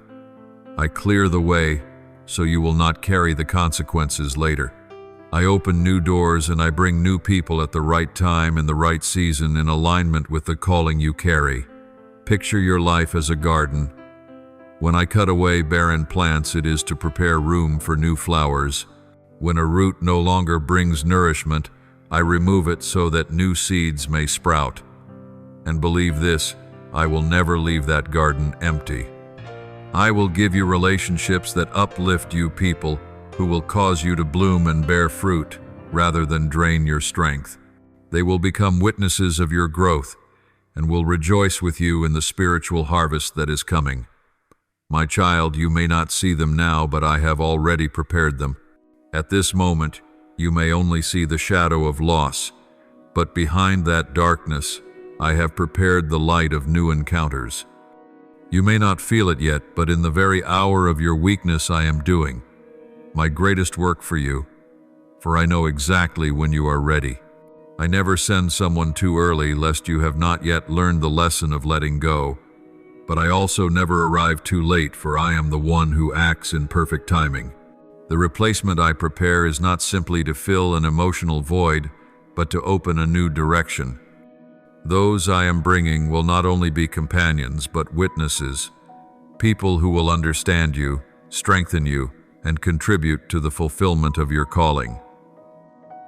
I clear the way so you will not carry the consequences later. I open new doors and I bring new people at the right time in the right season in alignment with the calling you carry. Picture your life as a garden. When I cut away barren plants, it is to prepare room for new flowers. When a root no longer brings nourishment, I remove it so that new seeds may sprout. And believe this, I will never leave that garden empty. I will give you relationships that uplift you, people who will cause you to bloom and bear fruit rather than drain your strength. They will become witnesses of your growth and will rejoice with you in the spiritual harvest that is coming. My child, you may not see them now, but I have already prepared them. At this moment, you may only see the shadow of loss, but behind that darkness, I have prepared the light of new encounters. You may not feel it yet, but in the very hour of your weakness I am doing my greatest work for you, for I know exactly when you are ready. I never send someone too early, lest you have not yet learned the lesson of letting go. But I also never arrive too late, for I am the one who acts in perfect timing. The replacement I prepare is not simply to fill an emotional void, but to open a new direction. Those I am bringing will not only be companions, but witnesses, people who will understand you, strengthen you, and contribute to the fulfillment of your calling.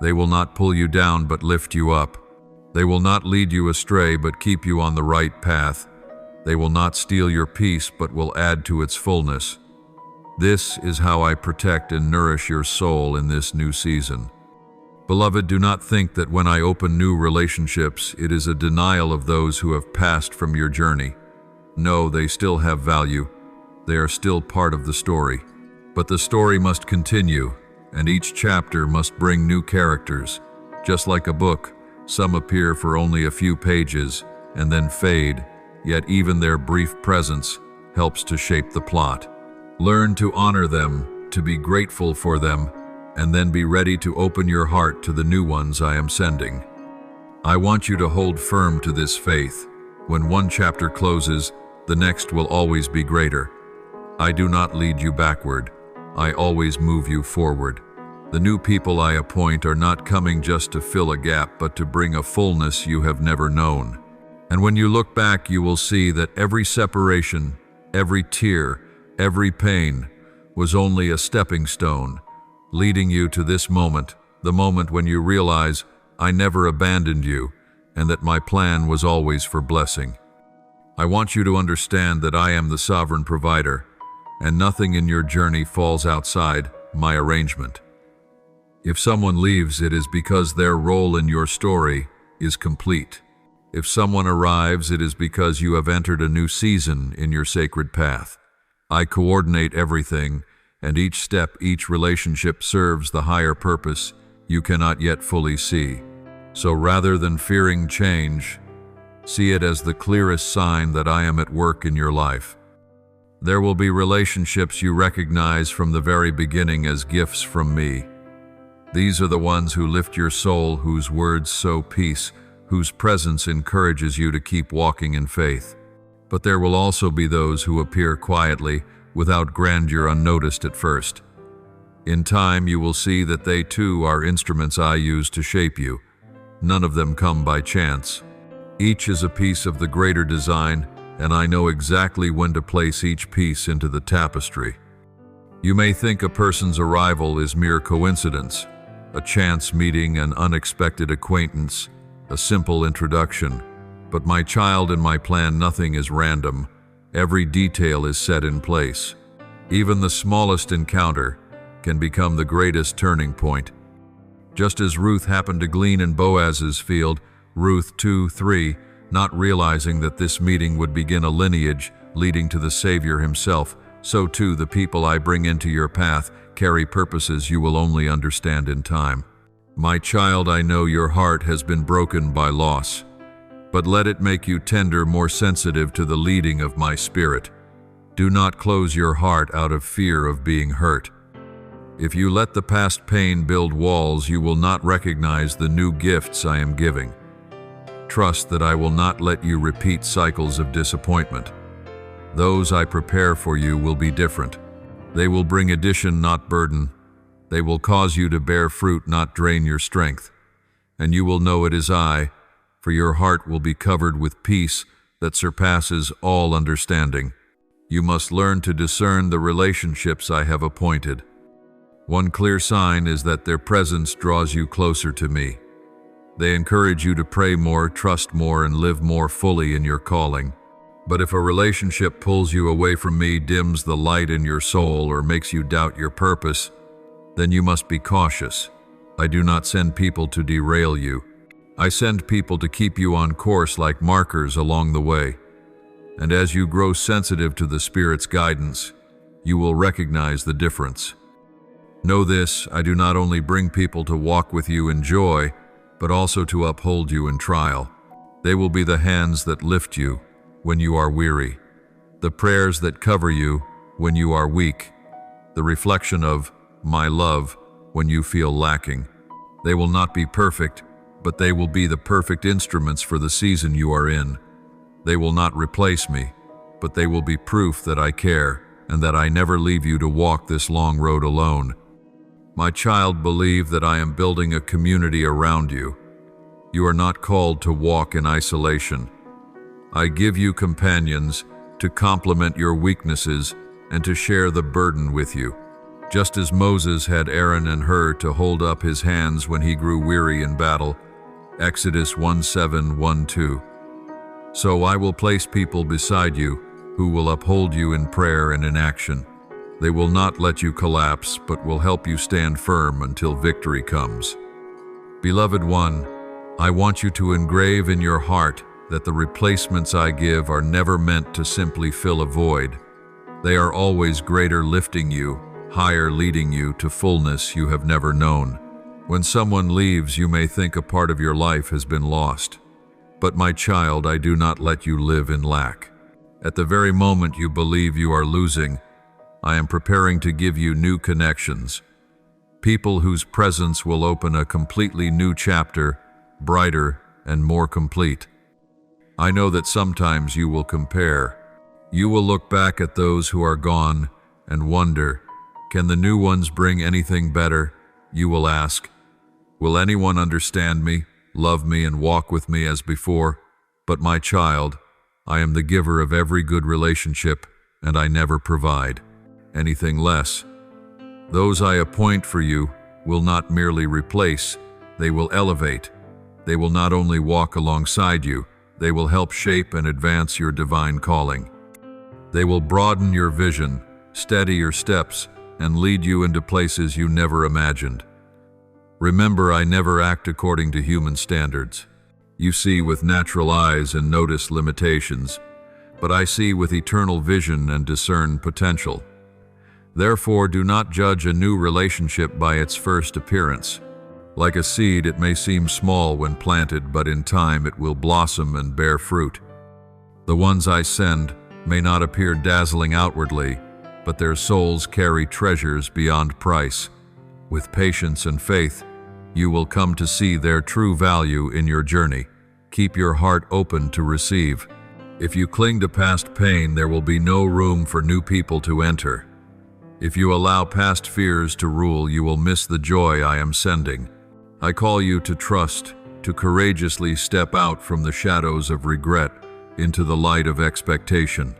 They will not pull you down, but lift you up. They will not lead you astray, but keep you on the right path. They will not steal your peace, but will add to its fullness. This is how I protect and nourish your soul in this new season. Beloved, do not think that when I open new relationships, it is a denial of those who have passed from your journey. No, they still have value. They are still part of the story. But the story must continue, and each chapter must bring new characters. Just like a book, some appear for only a few pages and then fade, yet even their brief presence helps to shape the plot. Learn to honor them, to be grateful for them, and then be ready to open your heart to the new ones I am sending. I want you to hold firm to this faith. When one chapter closes, the next will always be greater. I do not lead you backward. I always move you forward. The new people I appoint are not coming just to fill a gap, but to bring a fullness you have never known. And when you look back, you will see that every separation, every tear, every pain was only a stepping stone, leading you to this moment, the moment when you realize I never abandoned you and that my plan was always for blessing. I want you to understand that I am the sovereign provider, and nothing in your journey falls outside my arrangement. If someone leaves, it is because their role in your story is complete. If someone arrives, it is because you have entered a new season in your sacred path. I coordinate everything, and each step, each relationship serves the higher purpose you cannot yet fully see. So rather than fearing change, see it as the clearest sign that I am at work in your life. There will be relationships you recognize from the very beginning as gifts from me. These are the ones who lift your soul, whose words sow peace, whose presence encourages you to keep walking in faith. But there will also be those who appear quietly, without grandeur, unnoticed at first. In time, you will see that they too are instruments I use to shape you. None of them come by chance. Each is a piece of the greater design, and I know exactly when to place each piece into the tapestry. You may think a person's arrival is mere coincidence, a chance meeting, an unexpected acquaintance, a simple introduction. But my child, in my plan, nothing is random. Every detail is set in place. Even the smallest encounter can become the greatest turning point. Just as Ruth happened to glean in Boaz's field, Ruth 2:3, not realizing that this meeting would begin a lineage leading to the Savior himself, so too the people I bring into your path carry purposes you will only understand in time. My child, I know your heart has been broken by loss, but let it make you tender, more sensitive to the leading of my Spirit. Do not close your heart out of fear of being hurt. If you let the past pain build walls, you will not recognize the new gifts I am giving. Trust that I will not let you repeat cycles of disappointment. Those I prepare for you will be different. They will bring addition, not burden. They will cause you to bear fruit, not drain your strength. And you will know it is I, for your heart will be covered with peace that surpasses all understanding. You must learn to discern the relationships I have appointed. One clear sign is that their presence draws you closer to me. They encourage you to pray more, trust more, and live more fully in your calling. But if a relationship pulls you away from me, dims the light in your soul, or makes you doubt your purpose, then you must be cautious. I do not send people to derail you. I send people to keep you on course like markers along the way. And as you grow sensitive to the Spirit's guidance, you will recognize the difference. Know this, I do not only bring people to walk with you in joy, but also to uphold you in trial. They will be the hands that lift you when you are weary, the prayers that cover you when you are weak, the reflection of my love when you feel lacking. They will not be perfect, but they will be the perfect instruments for the season you are in. They will not replace me, but they will be proof that I care and that I never leave you to walk this long road alone. My child, believe that I am building a community around you. You are not called to walk in isolation. I give you companions to complement your weaknesses and to share the burden with you. Just as Moses had Aaron and Hur to hold up his hands when he grew weary in battle, Exodus 1:7-1-2. So I will place people beside you who will uphold you in prayer and in action. They will not let you collapse, but will help you stand firm until victory comes. Beloved one, I want you to engrave in your heart that the replacements I give are never meant to simply fill a void. They are always greater, lifting you, higher, leading you to fullness you have never known. When someone leaves, you may think a part of your life has been lost. But my child, I do not let you live in lack. At the very moment you believe you are losing, I am preparing to give you new connections. People whose presence will open a completely new chapter, brighter and more complete. I know that sometimes you will compare. You will look back at those who are gone and wonder, can the new ones bring anything better? You will ask, will anyone understand me, love me, and walk with me as before? But my child, I am the giver of every good relationship, and I never provide anything less. Those I appoint for you will not merely replace, they will elevate. They will not only walk alongside you, they will help shape and advance your divine calling. They will broaden your vision, steady your steps, and lead you into places you never imagined. Remember, I never act according to human standards. You see with natural eyes and notice limitations, but I see with eternal vision and discern potential. Therefore, do not judge a new relationship by its first appearance. Like a seed, it may seem small when planted, but in time it will blossom and bear fruit. The ones I send may not appear dazzling outwardly, but their souls carry treasures beyond price. With patience and faith, you will come to see their true value in your journey. Keep your heart open to receive. If you cling to past pain, there will be no room for new people to enter. If you allow past fears to rule, you will miss the joy I am sending. I call you to trust, to courageously step out from the shadows of regret into the light of expectation.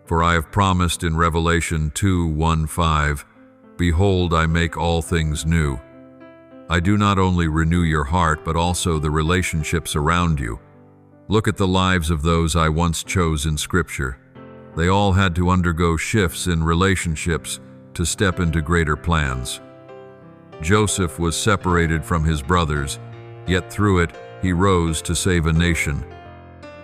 For I have promised in Revelation 2:1-5, behold, I make all things new. I do not only renew your heart, but also the relationships around you. Look at the lives of those I once chose in Scripture. They all had to undergo shifts in relationships to step into greater plans. Joseph was separated from his brothers, yet through it he rose to save a nation.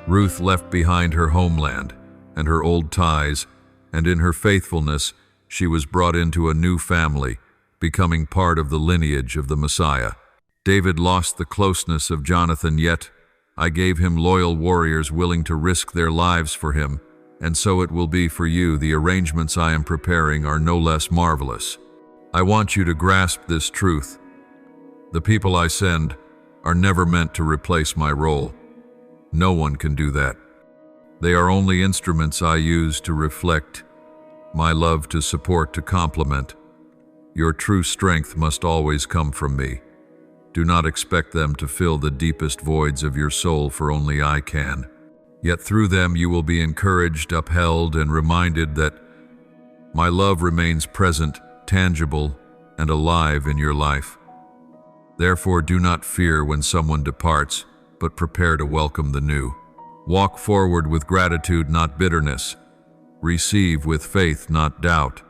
Ruth left behind her homeland and her old ties, and in her faithfulness she was brought into a new family, becoming part of the lineage of the Messiah. David lost the closeness of Jonathan, yet I gave him loyal warriors willing to risk their lives for him, and so it will be for you. The arrangements I am preparing are no less marvelous. I want you to grasp this truth. The people I send are never meant to replace my role. No one can do that. They are only instruments I use to reflect my love, to support, to complement. Your true strength must always come from me. Do not expect them to fill the deepest voids of your soul, for only I can. Yet through them you will be encouraged, upheld, and reminded that my love remains present, tangible, and alive in your life. Therefore, do not fear when someone departs, but prepare to welcome the new. Walk forward with gratitude, not bitterness. Receive with faith, not doubt.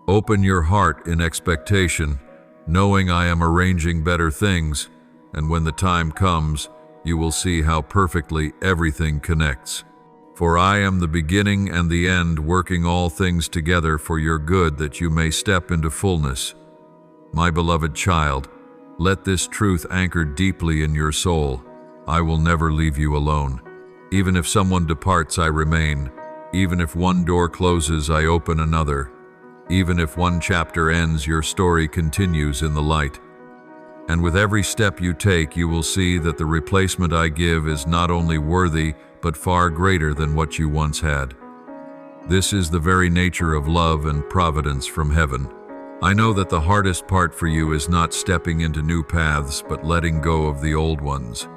Open your heart in expectation, knowing I am arranging better things, and when the time comes, you will see how perfectly everything connects. For I am the beginning and the end, working all things together for your good, that you may step into fullness. My beloved child, let this truth anchor deeply in your soul. I will never leave you alone. Even if someone departs, I remain. Even if one door closes, I open another. Even if one chapter ends, your story continues in the light. And with every step you take, you will see that the replacement I give is not only worthy, but far greater than what you once had. This is the very nature of love and providence from heaven. I know that the hardest part for you is not stepping into new paths, but letting go of the old ones.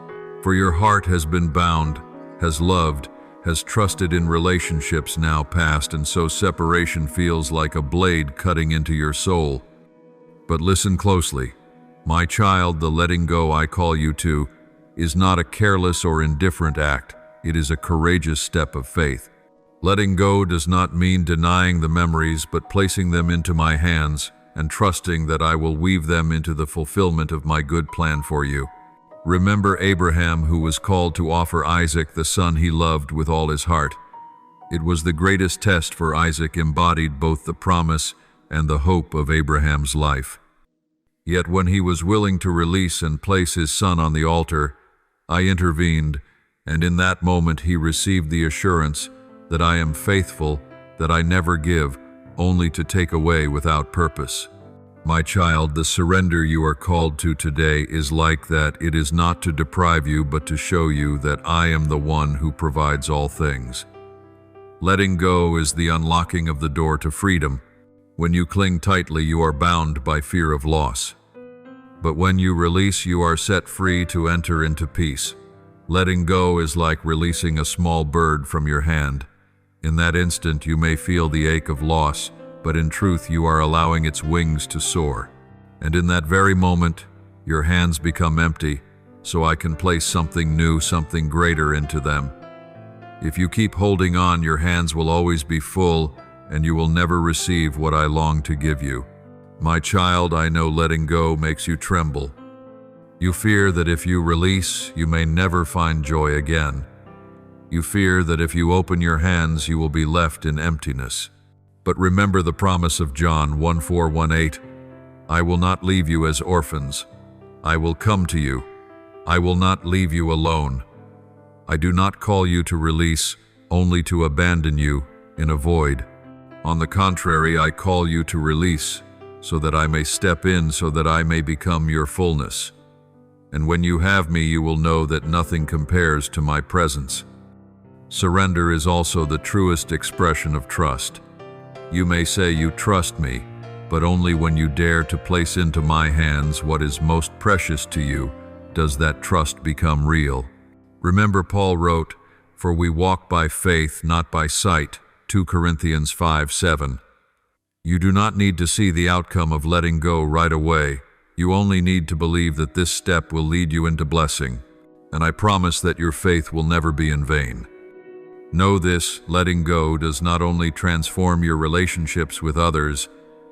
For your heart has been bound, has loved, has trusted in relationships now past, and so separation feels like a blade cutting into your soul. But listen closely. My child, the letting go I call you to is not a careless or indifferent act. It is a courageous step of faith. Letting go does not mean denying the memories, but placing them into my hands and trusting that I will weave them into the fulfillment of my good plan for you. Remember Abraham, who was called to offer Isaac, the son he loved, with all his heart. It was the greatest test, for Isaac embodied both the promise and the hope of Abraham's life. Yet when he was willing to release and place his son on the altar, I intervened, and in that moment he received the assurance that I am faithful, that I never give, only to take away without purpose. My child, the surrender you are called to today is like that. It is not to deprive you, but to show you that I am the one who provides all things. Letting go is the unlocking of the door to freedom. When you cling tightly, you are bound by fear of loss. But when you release, you are set free to enter into peace. Letting go is like releasing a small bird from your hand. In that instant, you may feel the ache of loss, but in truth, you are allowing its wings to soar. And in that very moment, your hands become empty, so I can place something new, something greater into them. If you keep holding on, your hands will always be full, and you will never receive what I long to give you. My child, I know letting go makes you tremble. You fear that if you release, you may never find joy again. You fear that if you open your hands, you will be left in emptiness. But remember the promise of John 14:18. I will not leave you as orphans. I will come to you. I will not leave you alone. I do not call you to release, only to abandon you in a void. On the contrary, I call you to release, so that I may step in, so that I may become your fullness. And when you have me, you will know that nothing compares to my presence. Surrender is also the truest expression of trust. You may say you trust me, but only when you dare to place into my hands what is most precious to you does that trust become real. Remember, Paul wrote, "For we walk by faith, not by sight," 2 Corinthians 5:7. You do not need to see the outcome of letting go right away. You only need to believe that this step will lead you into blessing. And I promise that your faith will never be in vain. Know this, letting go does not only transform your relationships with others,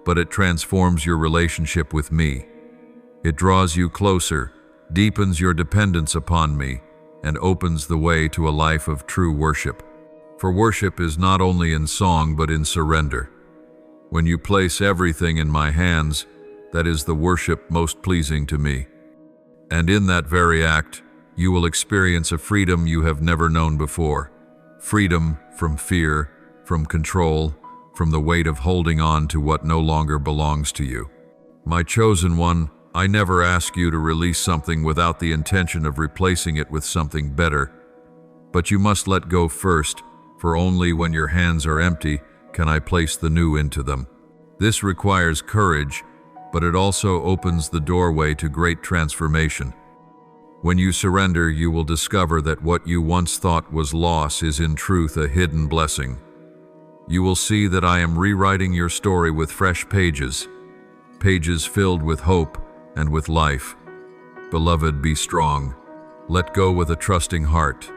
but it transforms your relationship with me. It draws you closer, deepens your dependence upon me, and opens the way to a life of true worship. For worship is not only in song, but in surrender. When you place everything in my hands, that is the worship most pleasing to me. And in that very act, you will experience a freedom you have never known before. Freedom from fear, from control, from the weight of holding on to what no longer belongs to you. My chosen one, I never ask you to release something without the intention of replacing it with something better. But you must let go first, for only when your hands are empty can I place the new into them. This requires courage, but it also opens the doorway to great transformation. When you surrender, you will discover that what you once thought was loss is in truth a hidden blessing. You will see that I am rewriting your story with fresh pages, pages filled with hope and with life. Beloved, be strong. Let go with a trusting heart.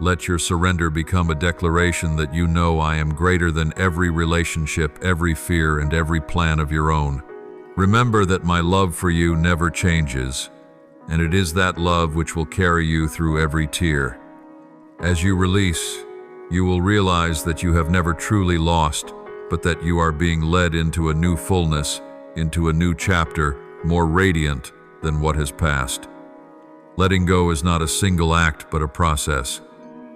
Let your surrender become a declaration that you know I am greater than every relationship, every fear, and every plan of your own. Remember that my love for you never changes, and it is that love which will carry you through every tear. As you release, you will realize that you have never truly lost, but that you are being led into a new fullness, into a new chapter, more radiant than what has passed. Letting go is not a single act, but a process.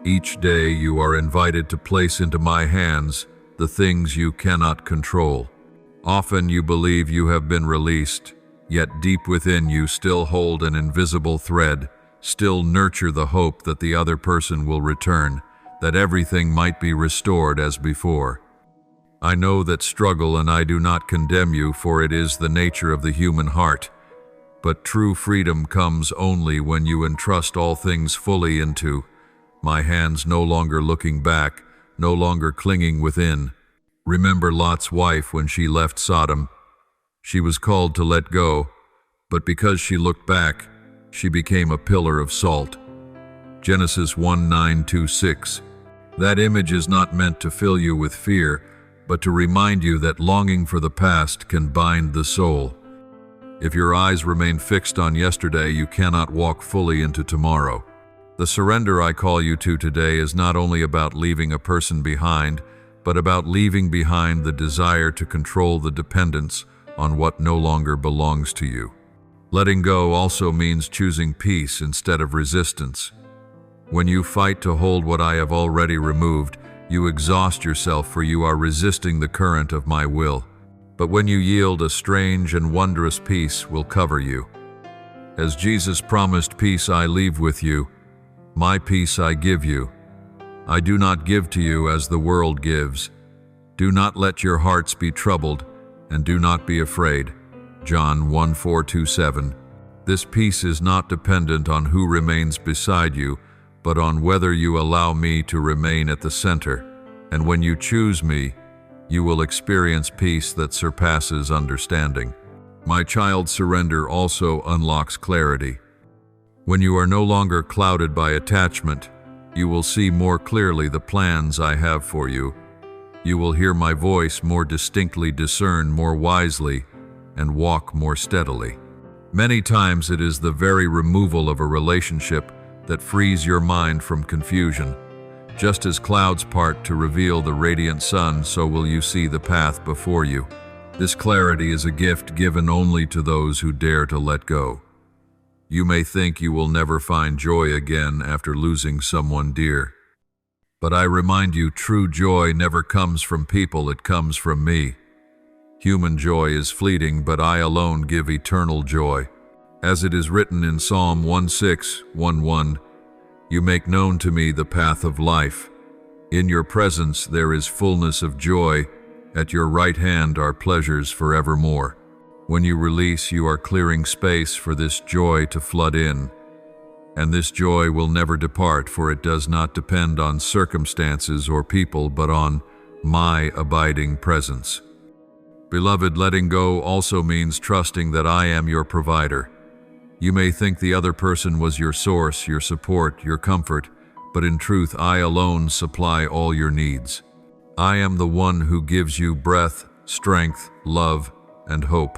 Each day you are invited to place into my hands the things you cannot control. Often you believe you have been released, yet deep within you still hold an invisible thread, still nurture the hope that the other person will return, that everything might be restored as before. I know that struggle, and I do not condemn you, for it is the nature of the human heart. But true freedom comes only when you entrust all things fully into my hands, no longer looking back, no longer clinging within. Remember Lot's wife when she left Sodom. She was called to let go, but because she looked back, she became a pillar of salt. Genesis 1:9-6. That image is not meant to fill you with fear, but to remind you that longing for the past can bind the soul. If your eyes remain fixed on yesterday, you cannot walk fully into tomorrow. The surrender I call you to today is not only about leaving a person behind, but about leaving behind the desire to control the dependence on what no longer belongs to you. Letting go also means choosing peace instead of resistance. When you fight to hold what I have already removed, you exhaust yourself, for you are resisting the current of my will. But when you yield, a strange and wondrous peace will cover you. As Jesus promised, peace I leave with you, my peace I give you. I do not give to you as the world gives. Do not let your hearts be troubled, and do not be afraid. John 1:4-7. This peace is not dependent on who remains beside you, but on whether you allow me to remain at the center. And when you choose me, you will experience peace that surpasses understanding. My child, surrender also unlocks clarity. When you are no longer clouded by attachment, you will see more clearly the plans I have for you. You will hear my voice more distinctly, discern more wisely, and walk more steadily. Many times it is the very removal of a relationship that frees your mind from confusion. Just as clouds part to reveal the radiant sun, so will you see the path before you. This clarity is a gift given only to those who dare to let go. You may think you will never find joy again after losing someone dear. But I remind you, true joy never comes from people, it comes from me. Human joy is fleeting, but I alone give eternal joy. As it is written in Psalm 1:6-1:1, you make known to me the path of life. In your presence there is fullness of joy. At your right hand are pleasures forevermore. When you release, you are clearing space for this joy to flood in. And this joy will never depart, for it does not depend on circumstances or people, but on my abiding presence. Beloved, letting go also means trusting that I am your provider. You may think the other person was your source, your support, your comfort, but in truth, I alone supply all your needs. I am the one who gives you breath, strength, love, and hope.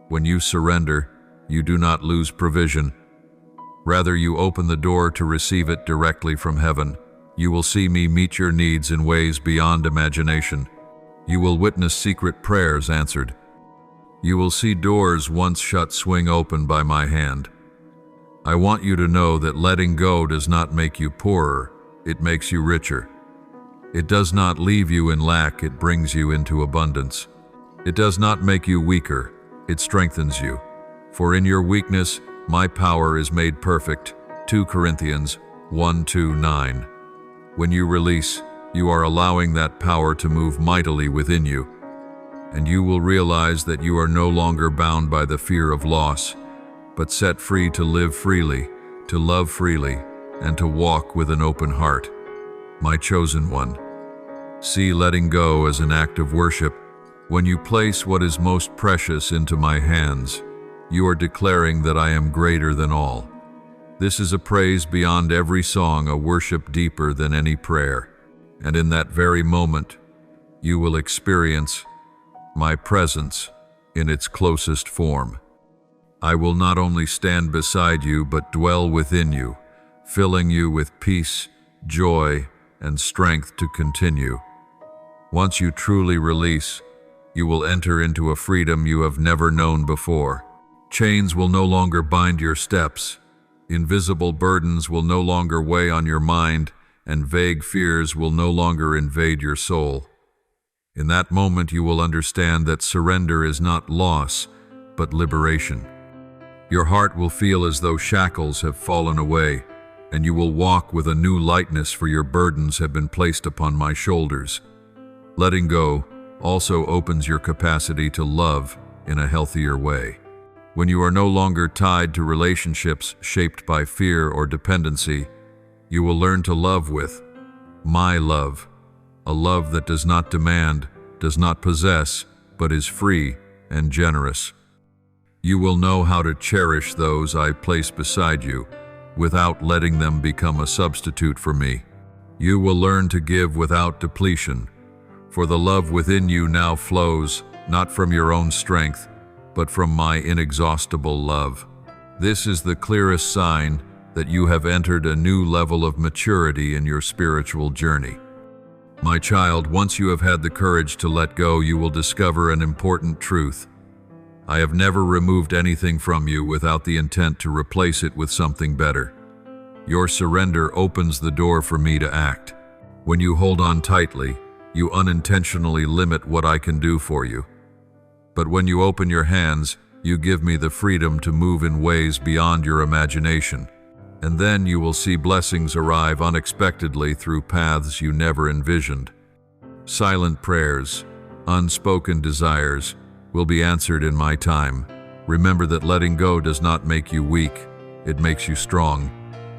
When you surrender, you do not lose provision. Rather, you open the door to receive it directly from heaven. You will see me meet your needs in ways beyond imagination. You will witness secret prayers answered. You will see doors once shut swing open by my hand. I want you to know that letting go does not make you poorer, it makes you richer. It does not leave you in lack, it brings you into abundance. It does not make you weaker, it strengthens you. For in your weakness, my power is made perfect. 2 Corinthians 1:2-9. When you release, you are allowing that power to move mightily within you, and you will realize that you are no longer bound by the fear of loss, but set free to live freely, to love freely, and to walk with an open heart. My chosen one. See letting go as an act of worship. When you place what is most precious into my hands, you are declaring that I am greater than all. This is a praise beyond every song, a worship deeper than any prayer. And in that very moment, you will experience my presence in its closest form. I will not only stand beside you, but dwell within you, filling you with peace, joy, and strength to continue. Once you truly release, you will enter into a freedom you have never known before. Chains will no longer bind your steps. Invisible burdens will no longer weigh on your mind, and vague fears will no longer invade your soul. In that moment, you will understand that surrender is not loss, but liberation. Your heart will feel as though shackles have fallen away, and you will walk with a new lightness, for your burdens have been placed upon my shoulders. Letting go also opens your capacity to love in a healthier way. When you are no longer tied to relationships shaped by fear or dependency, you will learn to love with my love, a love that does not demand, does not possess, but is free and generous. You will know how to cherish those I place beside you, without letting them become a substitute for me. You will learn to give without depletion, for the love within you now flows not from your own strength, but from my inexhaustible love. This is the clearest sign that you have entered a new level of maturity in your spiritual journey. My child, once you have had the courage to let go, you will discover an important truth. I have never removed anything from you without the intent to replace it with something better. Your surrender opens the door for me to act. When you hold on tightly, you unintentionally limit what I can do for you. But when you open your hands, you give me the freedom to move in ways beyond your imagination. And then you will see blessings arrive unexpectedly through paths you never envisioned. Silent prayers, unspoken desires, will be answered in my time. Remember that letting go does not make you weak, it makes you strong.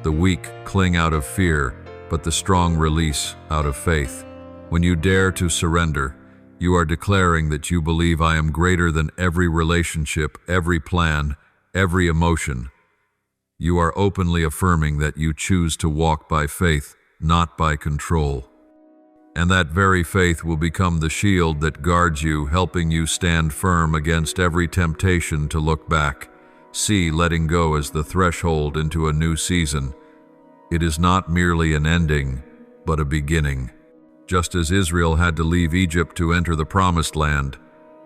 The weak cling out of fear, but the strong release out of faith. When you dare to surrender, you are declaring that you believe I am greater than every relationship, every plan, every emotion. You are openly affirming that you choose to walk by faith, not by control. And that very faith will become the shield that guards you, helping you stand firm against every temptation to look back. See letting go as the threshold into a new season. It is not merely an ending, but a beginning. Just as Israel had to leave Egypt to enter the Promised Land,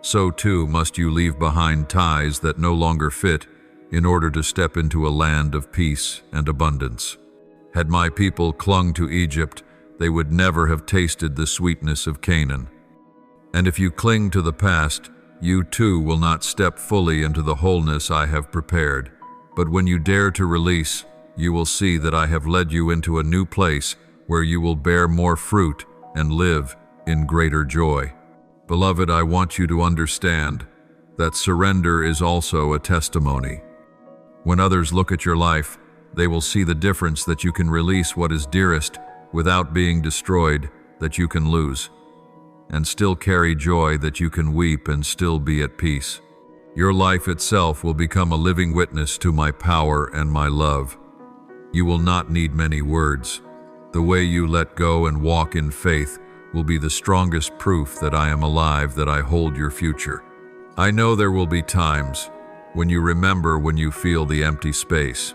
so too must you leave behind ties that no longer fit in order to step into a land of peace and abundance. Had my people clung to Egypt, they would never have tasted the sweetness of Canaan. And if you cling to the past, you too will not step fully into the wholeness I have prepared. But when you dare to release, you will see that I have led you into a new place where you will bear more fruit and live in greater joy. Beloved, I want you to understand that surrender is also a testimony. When others look at your life, they will see the difference, that you can release what is dearest without being destroyed, that you can lose, and still carry joy, that you can weep and still be at peace. Your life itself will become a living witness to my power and my love. You will not need many words. The way you let go and walk in faith will be the strongest proof that I am alive, that I hold your future. I know there will be times when you remember, when you feel the empty space.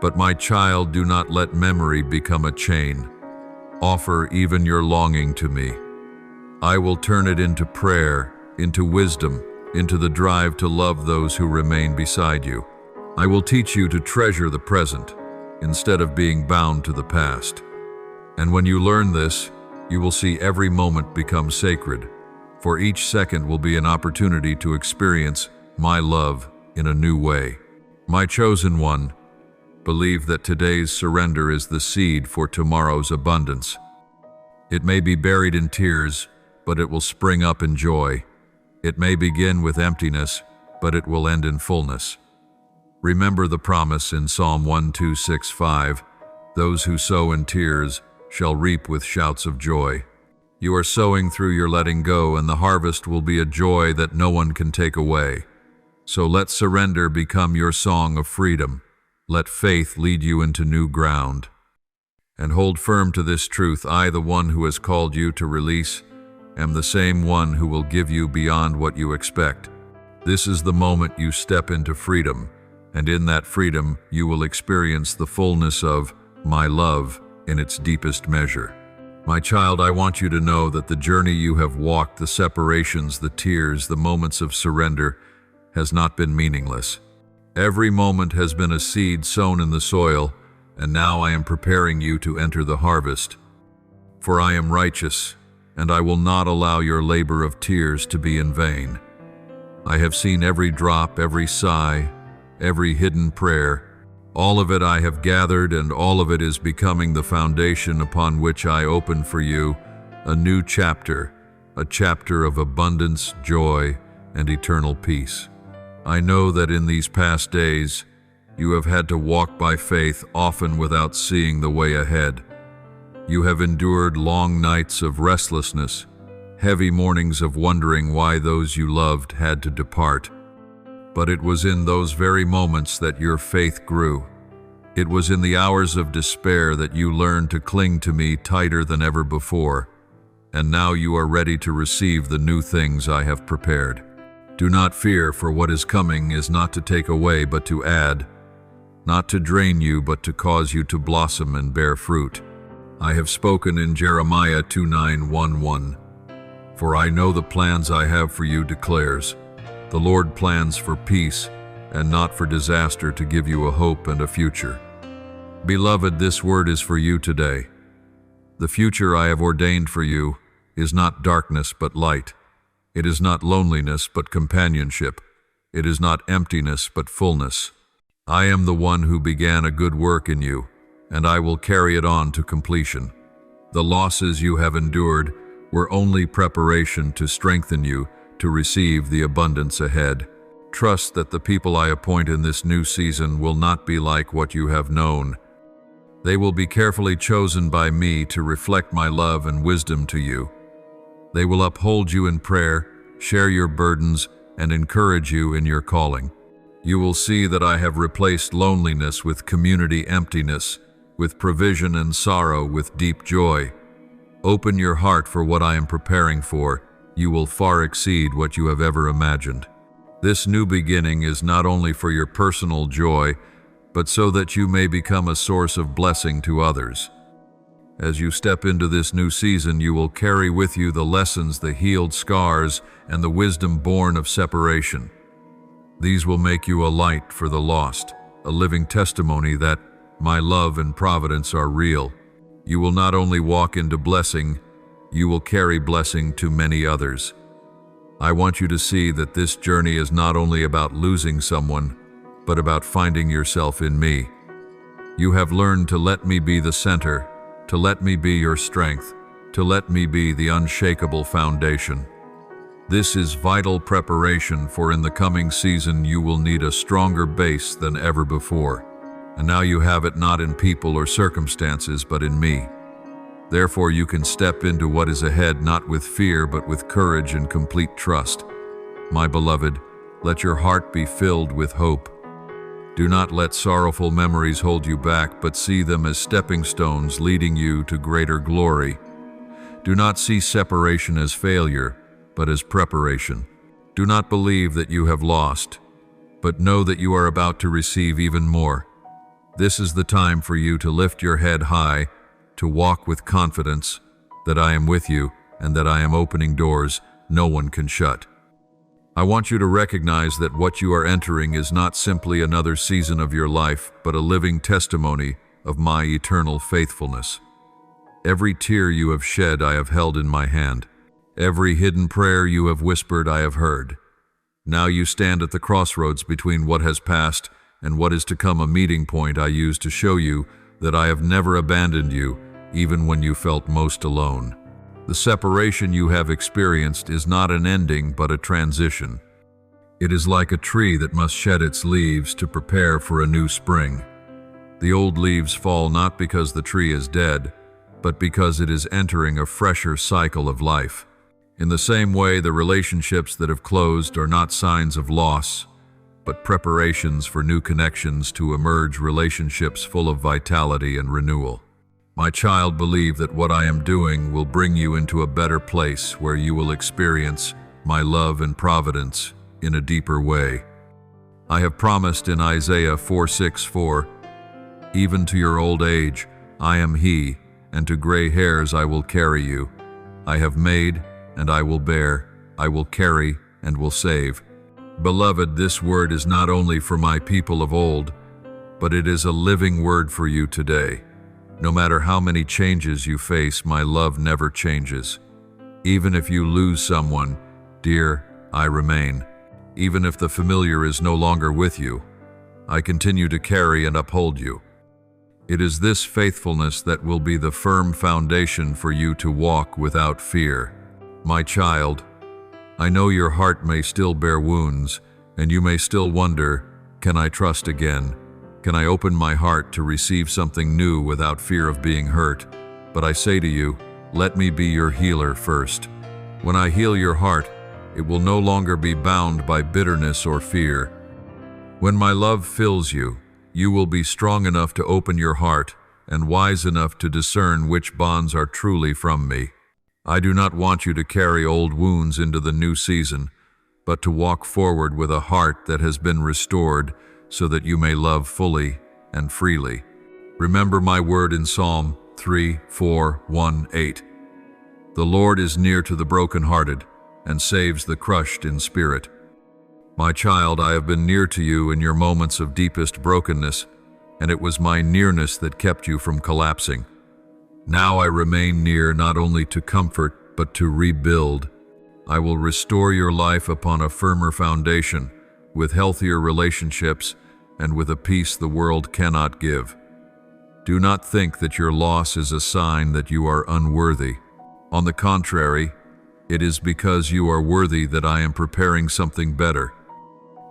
But my child, do not let memory become a chain. Offer even your longing to me. I will turn it into prayer, into wisdom, into the drive to love those who remain beside you. I will teach you to treasure the present instead of being bound to the past. And when you learn this, you will see every moment become sacred, for each second will be an opportunity to experience my love in a new way. My chosen one, believe that today's surrender is the seed for tomorrow's abundance. It may be buried in tears, but it will spring up in joy. It may begin with emptiness, but it will end in fullness. Remember the promise in Psalm 126:5, "Those who sow in tears shall reap with shouts of joy." You are sowing through your letting go, and the harvest will be a joy that no one can take away. So let surrender become your song of freedom. Let faith lead you into new ground. And hold firm to this truth: I, the one who has called you to release, am the same one who will give you beyond what you expect. This is the moment you step into freedom, and in that freedom you will experience the fullness of my love in its deepest measure. My child, I want you to know that the journey you have walked, the separations, the tears, the moments of surrender, has not been meaningless. Every moment has been a seed sown in the soil, and now I am preparing you to enter the harvest. For I am righteous, and I will not allow your labor of tears to be in vain. I have seen every drop, every sigh, every hidden prayer. All of it I have gathered, and all of it is becoming the foundation upon which I open for you a new chapter, a chapter of abundance, joy, and eternal peace. I know that in these past days, you have had to walk by faith, often without seeing the way ahead. You have endured long nights of restlessness, heavy mornings of wondering why those you loved had to depart. But it was in those very moments that your faith grew. It was in the hours of despair that you learned to cling to me tighter than ever before, and now you are ready to receive the new things I have prepared. Do not fear, for what is coming is not to take away but to add, not to drain you but to cause you to blossom and bear fruit. I have spoken in Jeremiah 29:11. For I know the plans I have for you, declares the Lord, plans for peace and not for disaster, to give you a hope and a future. Beloved, this word is for you today. The future I have ordained for you is not darkness but light. It is not loneliness but companionship. It is not emptiness but fullness. I am the one who began a good work in you, and I will carry it on to completion. The losses you have endured were only preparation to strengthen you to receive the abundance ahead. Trust that the people I appoint in this new season will not be like what you have known. They will be carefully chosen by me to reflect my love and wisdom to you. They will uphold you in prayer, share your burdens, and encourage you in your calling. You will see that I have replaced loneliness with community, emptiness with provision, and sorrow with deep joy. Open your heart for what I am preparing for. You will far exceed what you have ever imagined. This new beginning is not only for your personal joy, but so that you may become a source of blessing to others. As you step into this new season, you will carry with you the lessons, the healed scars, and the wisdom born of separation. These will make you a light for the lost, a living testimony that my love and providence are real. You will not only walk into blessing, you will carry blessing to many others. I want you to see that this journey is not only about losing someone, but about finding yourself in me. You have learned to let me be the center, to let me be your strength, to let me be the unshakable foundation. This is vital preparation, for in the coming season you will need a stronger base than ever before. And now you have it not in people or circumstances, but in me. Therefore you can step into what is ahead not with fear, but with courage and complete trust. My beloved, let your heart be filled with hope. Do not let sorrowful memories hold you back, but see them as stepping stones leading you to greater glory. Do not see separation as failure, but as preparation. Do not believe that you have lost, but know that you are about to receive even more. This is the time for you to lift your head high, to walk with confidence that I am with you and that I am opening doors no one can shut. I want you to recognize that what you are entering is not simply another season of your life, but a living testimony of my eternal faithfulness. Every tear you have shed I have held in my hand. Every hidden prayer you have whispered I have heard. Now you stand at the crossroads between what has passed and what is to come, a meeting point I use to show you that I have never abandoned you, even when you felt most alone. The separation you have experienced is not an ending, but a transition. It is like a tree that must shed its leaves to prepare for a new spring. The old leaves fall not because the tree is dead, but because it is entering a fresher cycle of life. In the same way, the relationships that have closed are not signs of loss, but preparations for new connections to emerge, relationships full of vitality and renewal. My child, believe that what I am doing will bring you into a better place where you will experience my love and providence in a deeper way. I have promised in Isaiah 4:6, even to your old age, I am He, and to gray hairs I will carry you. I have made, and I will bear, I will carry, and will save. Beloved, this word is not only for my people of old, but it is a living word for you today. No matter how many changes you face, my love never changes. Even if you lose someone, dear, I remain. Even if the familiar is no longer with you, I continue to carry and uphold you. It is this faithfulness that will be the firm foundation for you to walk without fear. My child, I know your heart may still bear wounds, and you may still wonder, can I trust again? Can I open my heart to receive something new without fear of being hurt? But I say to you, let me be your healer first. When I heal your heart, it will no longer be bound by bitterness or fear. When my love fills you, you will be strong enough to open your heart and wise enough to discern which bonds are truly from me. I do not want you to carry old wounds into the new season, but to walk forward with a heart that has been restored so that you may love fully and freely. Remember my word in Psalm 3:4-1-8. The Lord is near to the brokenhearted and saves the crushed in spirit. My child, I have been near to you in your moments of deepest brokenness, and it was my nearness that kept you from collapsing. Now I remain near not only to comfort, but to rebuild. I will restore your life upon a firmer foundation, with healthier relationships, and with a peace the world cannot give. Do not think that your loss is a sign that you are unworthy. On the contrary, it is because you are worthy that I am preparing something better.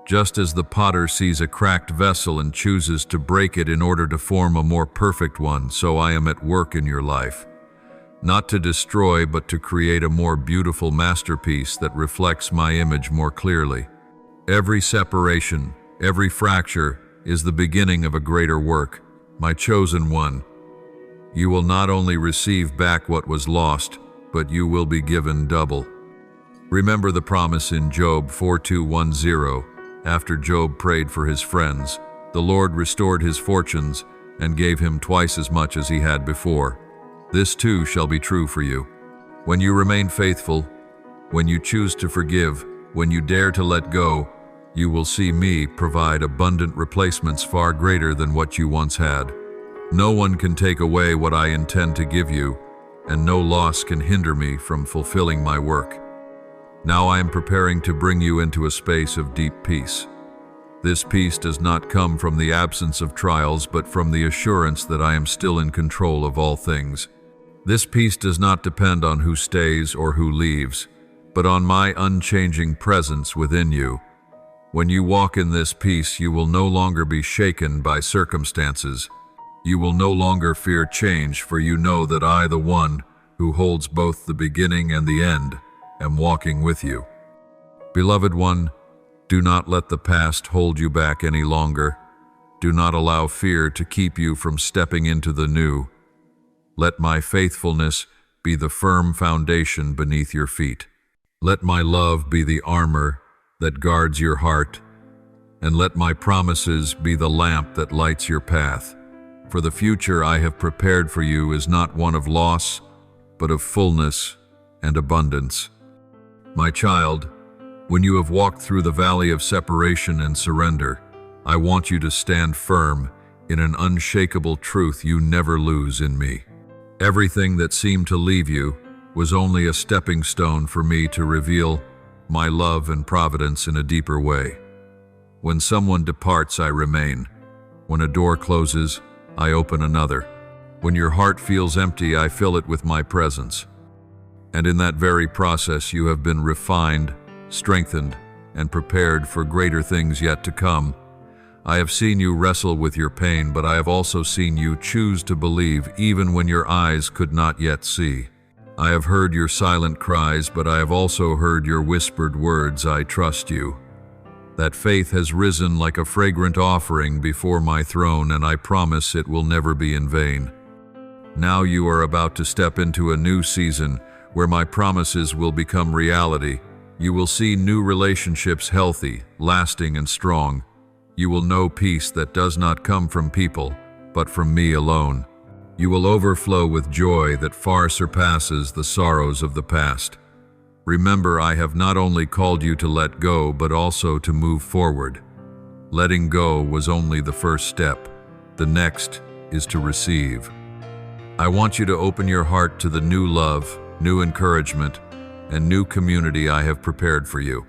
Just as the potter sees a cracked vessel and chooses to break it in order to form a more perfect one, so I am at work in your life. Not to destroy, but to create a more beautiful masterpiece that reflects my image more clearly. Every separation, every fracture is the beginning of a greater work. My chosen one, you will not only receive back what was lost, but you will be given double. Remember the promise in Job 4:2-10. After Job prayed for his friends, the Lord restored his fortunes and gave him twice as much as he had before. This too shall be true for you. When you remain faithful, when you choose to forgive, when you dare to let go, you will see me provide abundant replacements far greater than what you once had. No one can take away what I intend to give you, and no loss can hinder me from fulfilling my work. Now I am preparing to bring you into a space of deep peace. This peace does not come from the absence of trials, but from the assurance that I am still in control of all things. This peace does not depend on who stays or who leaves, but on my unchanging presence within you. When you walk in this peace, you will no longer be shaken by circumstances. You will no longer fear change, for you know that I, the one who holds both the beginning and the end, am walking with you. Beloved one, do not let the past hold you back any longer. Do not allow fear to keep you from stepping into the new. Let my faithfulness be the firm foundation beneath your feet. Let my love be the armor that guards your heart, and let my promises be the lamp that lights your path. For the future I have prepared for you is not one of loss, but of fullness and abundance. My child, When you have walked through the valley of separation and surrender, I want you to stand firm in an unshakable truth you never lose in me. Everything that seemed to leave you was only a stepping stone for me to reveal my love and providence in a deeper way. When someone departs, I remain. When a door closes, I open another. When your heart feels empty, I fill it with my presence. And in that very process, you have been refined, strengthened, and prepared for greater things yet to come. I have seen you wrestle with your pain, but I have also seen you choose to believe even when your eyes could not yet see. I have heard your silent cries, but I have also heard your whispered words, I trust you. That faith has risen like a fragrant offering before my throne, and I promise it will never be in vain. Now you are about to step into a new season where my promises will become reality. You will see new relationships healthy, lasting, and strong. You will know peace that does not come from people, but from me alone. You will overflow with joy that far surpasses the sorrows of the past. Remember, I have not only called you to let go, but also to move forward. Letting go was only the first step. The next is to receive. I want you to open your heart to the new love, new encouragement, and new community I have prepared for you.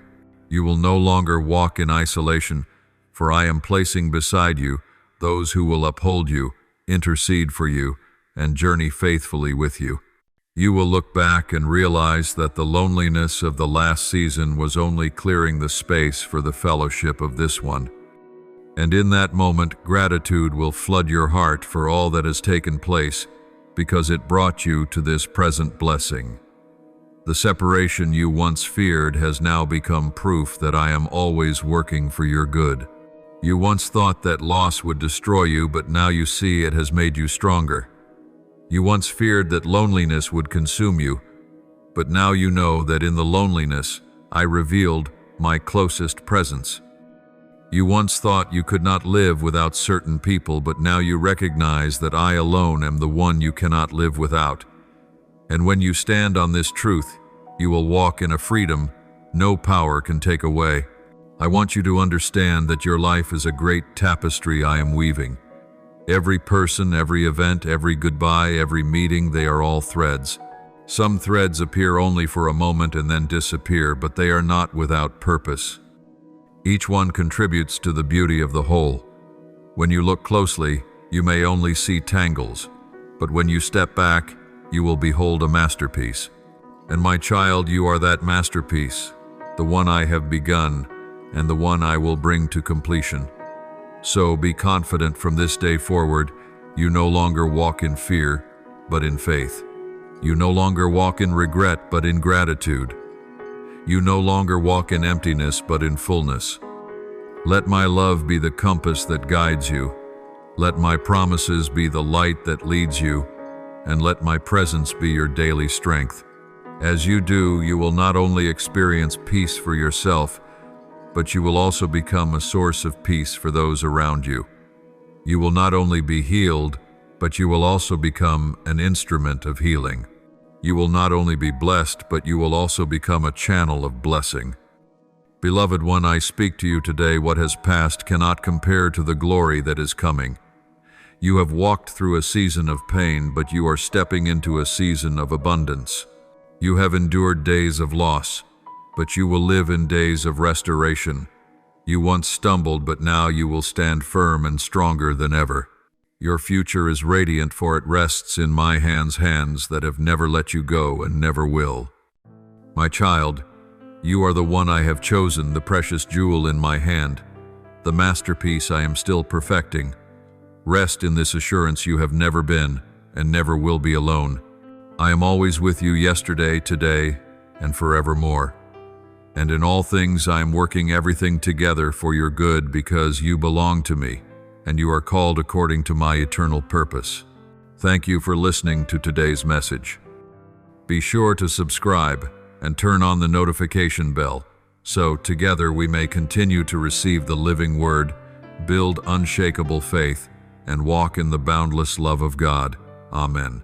You will no longer walk in isolation, for I am placing beside you those who will uphold you, intercede for you, and journey faithfully with you. You will look back and realize that the loneliness of the last season was only clearing the space for the fellowship of this one. And in that moment, gratitude will flood your heart for all that has taken place, because it brought you to this present blessing. The separation you once feared has now become proof that I am always working for your good. You once thought that loss would destroy you, but now you see it has made you stronger. You once feared that loneliness would consume you, but now you know that in the loneliness I revealed my closest presence. You once thought you could not live without certain people, but now you recognize that I alone am the one you cannot live without. And when you stand on this truth, you will walk in a freedom no power can take away. I want you to understand that your life is a great tapestry I am weaving. Every person, every event, every goodbye, every meeting, they are all threads. Some threads appear only for a moment and then disappear, but they are not without purpose. Each one contributes to the beauty of the whole. When you look closely, you may only see tangles, but when you step back, you will behold a masterpiece. And my child, you are that masterpiece, the one I have begun, and the one I will bring to completion. So be confident from this day forward, you no longer walk in fear, but in faith. You no longer walk in regret, but in gratitude. You no longer walk in emptiness, but in fullness. Let my love be the compass that guides you. Let my promises be the light that leads you, and let my presence be your daily strength. As you do, you will not only experience peace for yourself, but you will also become a source of peace for those around you. You will not only be healed, but you will also become an instrument of healing. You will not only be blessed, but you will also become a channel of blessing. Beloved one, I speak to you today. What has passed cannot compare to the glory that is coming. You have walked through a season of pain, but you are stepping into a season of abundance. You have endured days of loss, but you will live in days of restoration. You once stumbled, but now you will stand firm and stronger than ever. Your future is radiant, for it rests in my hands that have never let you go and never will. My child, you are the one I have chosen, the precious jewel in my hand, the masterpiece I am still perfecting. Rest in this assurance: you have never been and never will be alone. I am always with you, yesterday, today, and forevermore. And in all things I am working everything together for your good, because you belong to me, and you are called according to my eternal purpose. Thank you for listening to today's message. Be sure to subscribe and turn on the notification bell, so together we may continue to receive the living word, build unshakable faith, and walk in the boundless love of God. Amen.